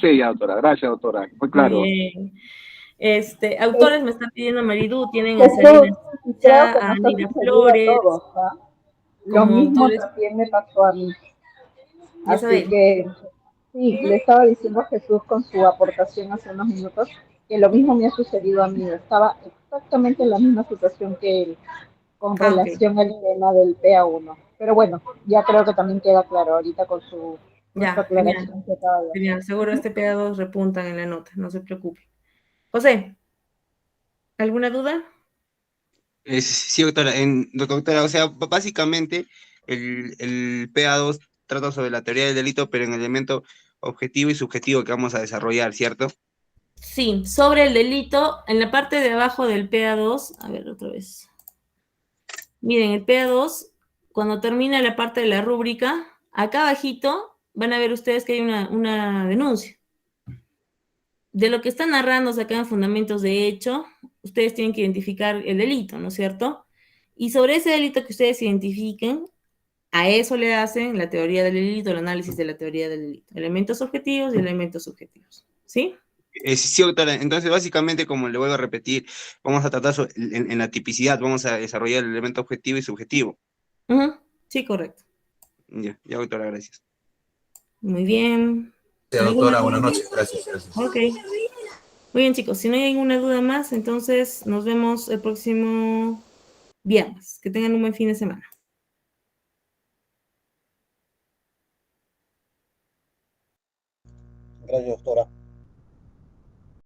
sé, doctora, gracias, doctora, fue claro. Bien. Autores me están pidiendo Maridú, tienen a Salina Chicha, a Nina Flores. Lo mismo también me pasó a mí. Así que, sí, le estaba diciendo a Jesús con su aportación hace unos minutos que lo mismo me ha sucedido a mí. Estaba exactamente en la misma situación que él con relación al tema del PA1. Pero bueno, ya creo que también queda claro ahorita con su aclaración que acaba de hacer. Genial, seguro PA2 repuntan en la nota, no se preocupe. José, ¿alguna duda? Sí, doctora, o sea, básicamente el PA2 trata sobre la teoría del delito, pero en el elemento objetivo y subjetivo que vamos a desarrollar, ¿cierto? Sí, sobre el delito, en la parte de abajo del PA2, a ver otra vez. Miren, el PA2, cuando termina la parte de la rúbrica, acá abajito van a ver ustedes que hay una denuncia. De lo que están narrando acá en fundamentos de hecho, ustedes tienen que identificar el delito, ¿no es cierto? Y sobre ese delito que ustedes identifiquen, a eso le hacen la teoría del delito, el análisis de la teoría del delito. Elementos objetivos y elementos subjetivos. ¿Sí? Sí, doctora. Entonces, básicamente, como le vuelvo a repetir, vamos a tratar en la tipicidad, vamos a desarrollar el elemento objetivo y subjetivo. Sí, correcto. Ya, doctora, gracias. Muy bien. Doctora, buenas noches. Gracias. Ok. Muy bien, chicos. Si no hay ninguna duda más, entonces nos vemos el próximo viernes. Que tengan un buen fin de semana. Gracias, doctora.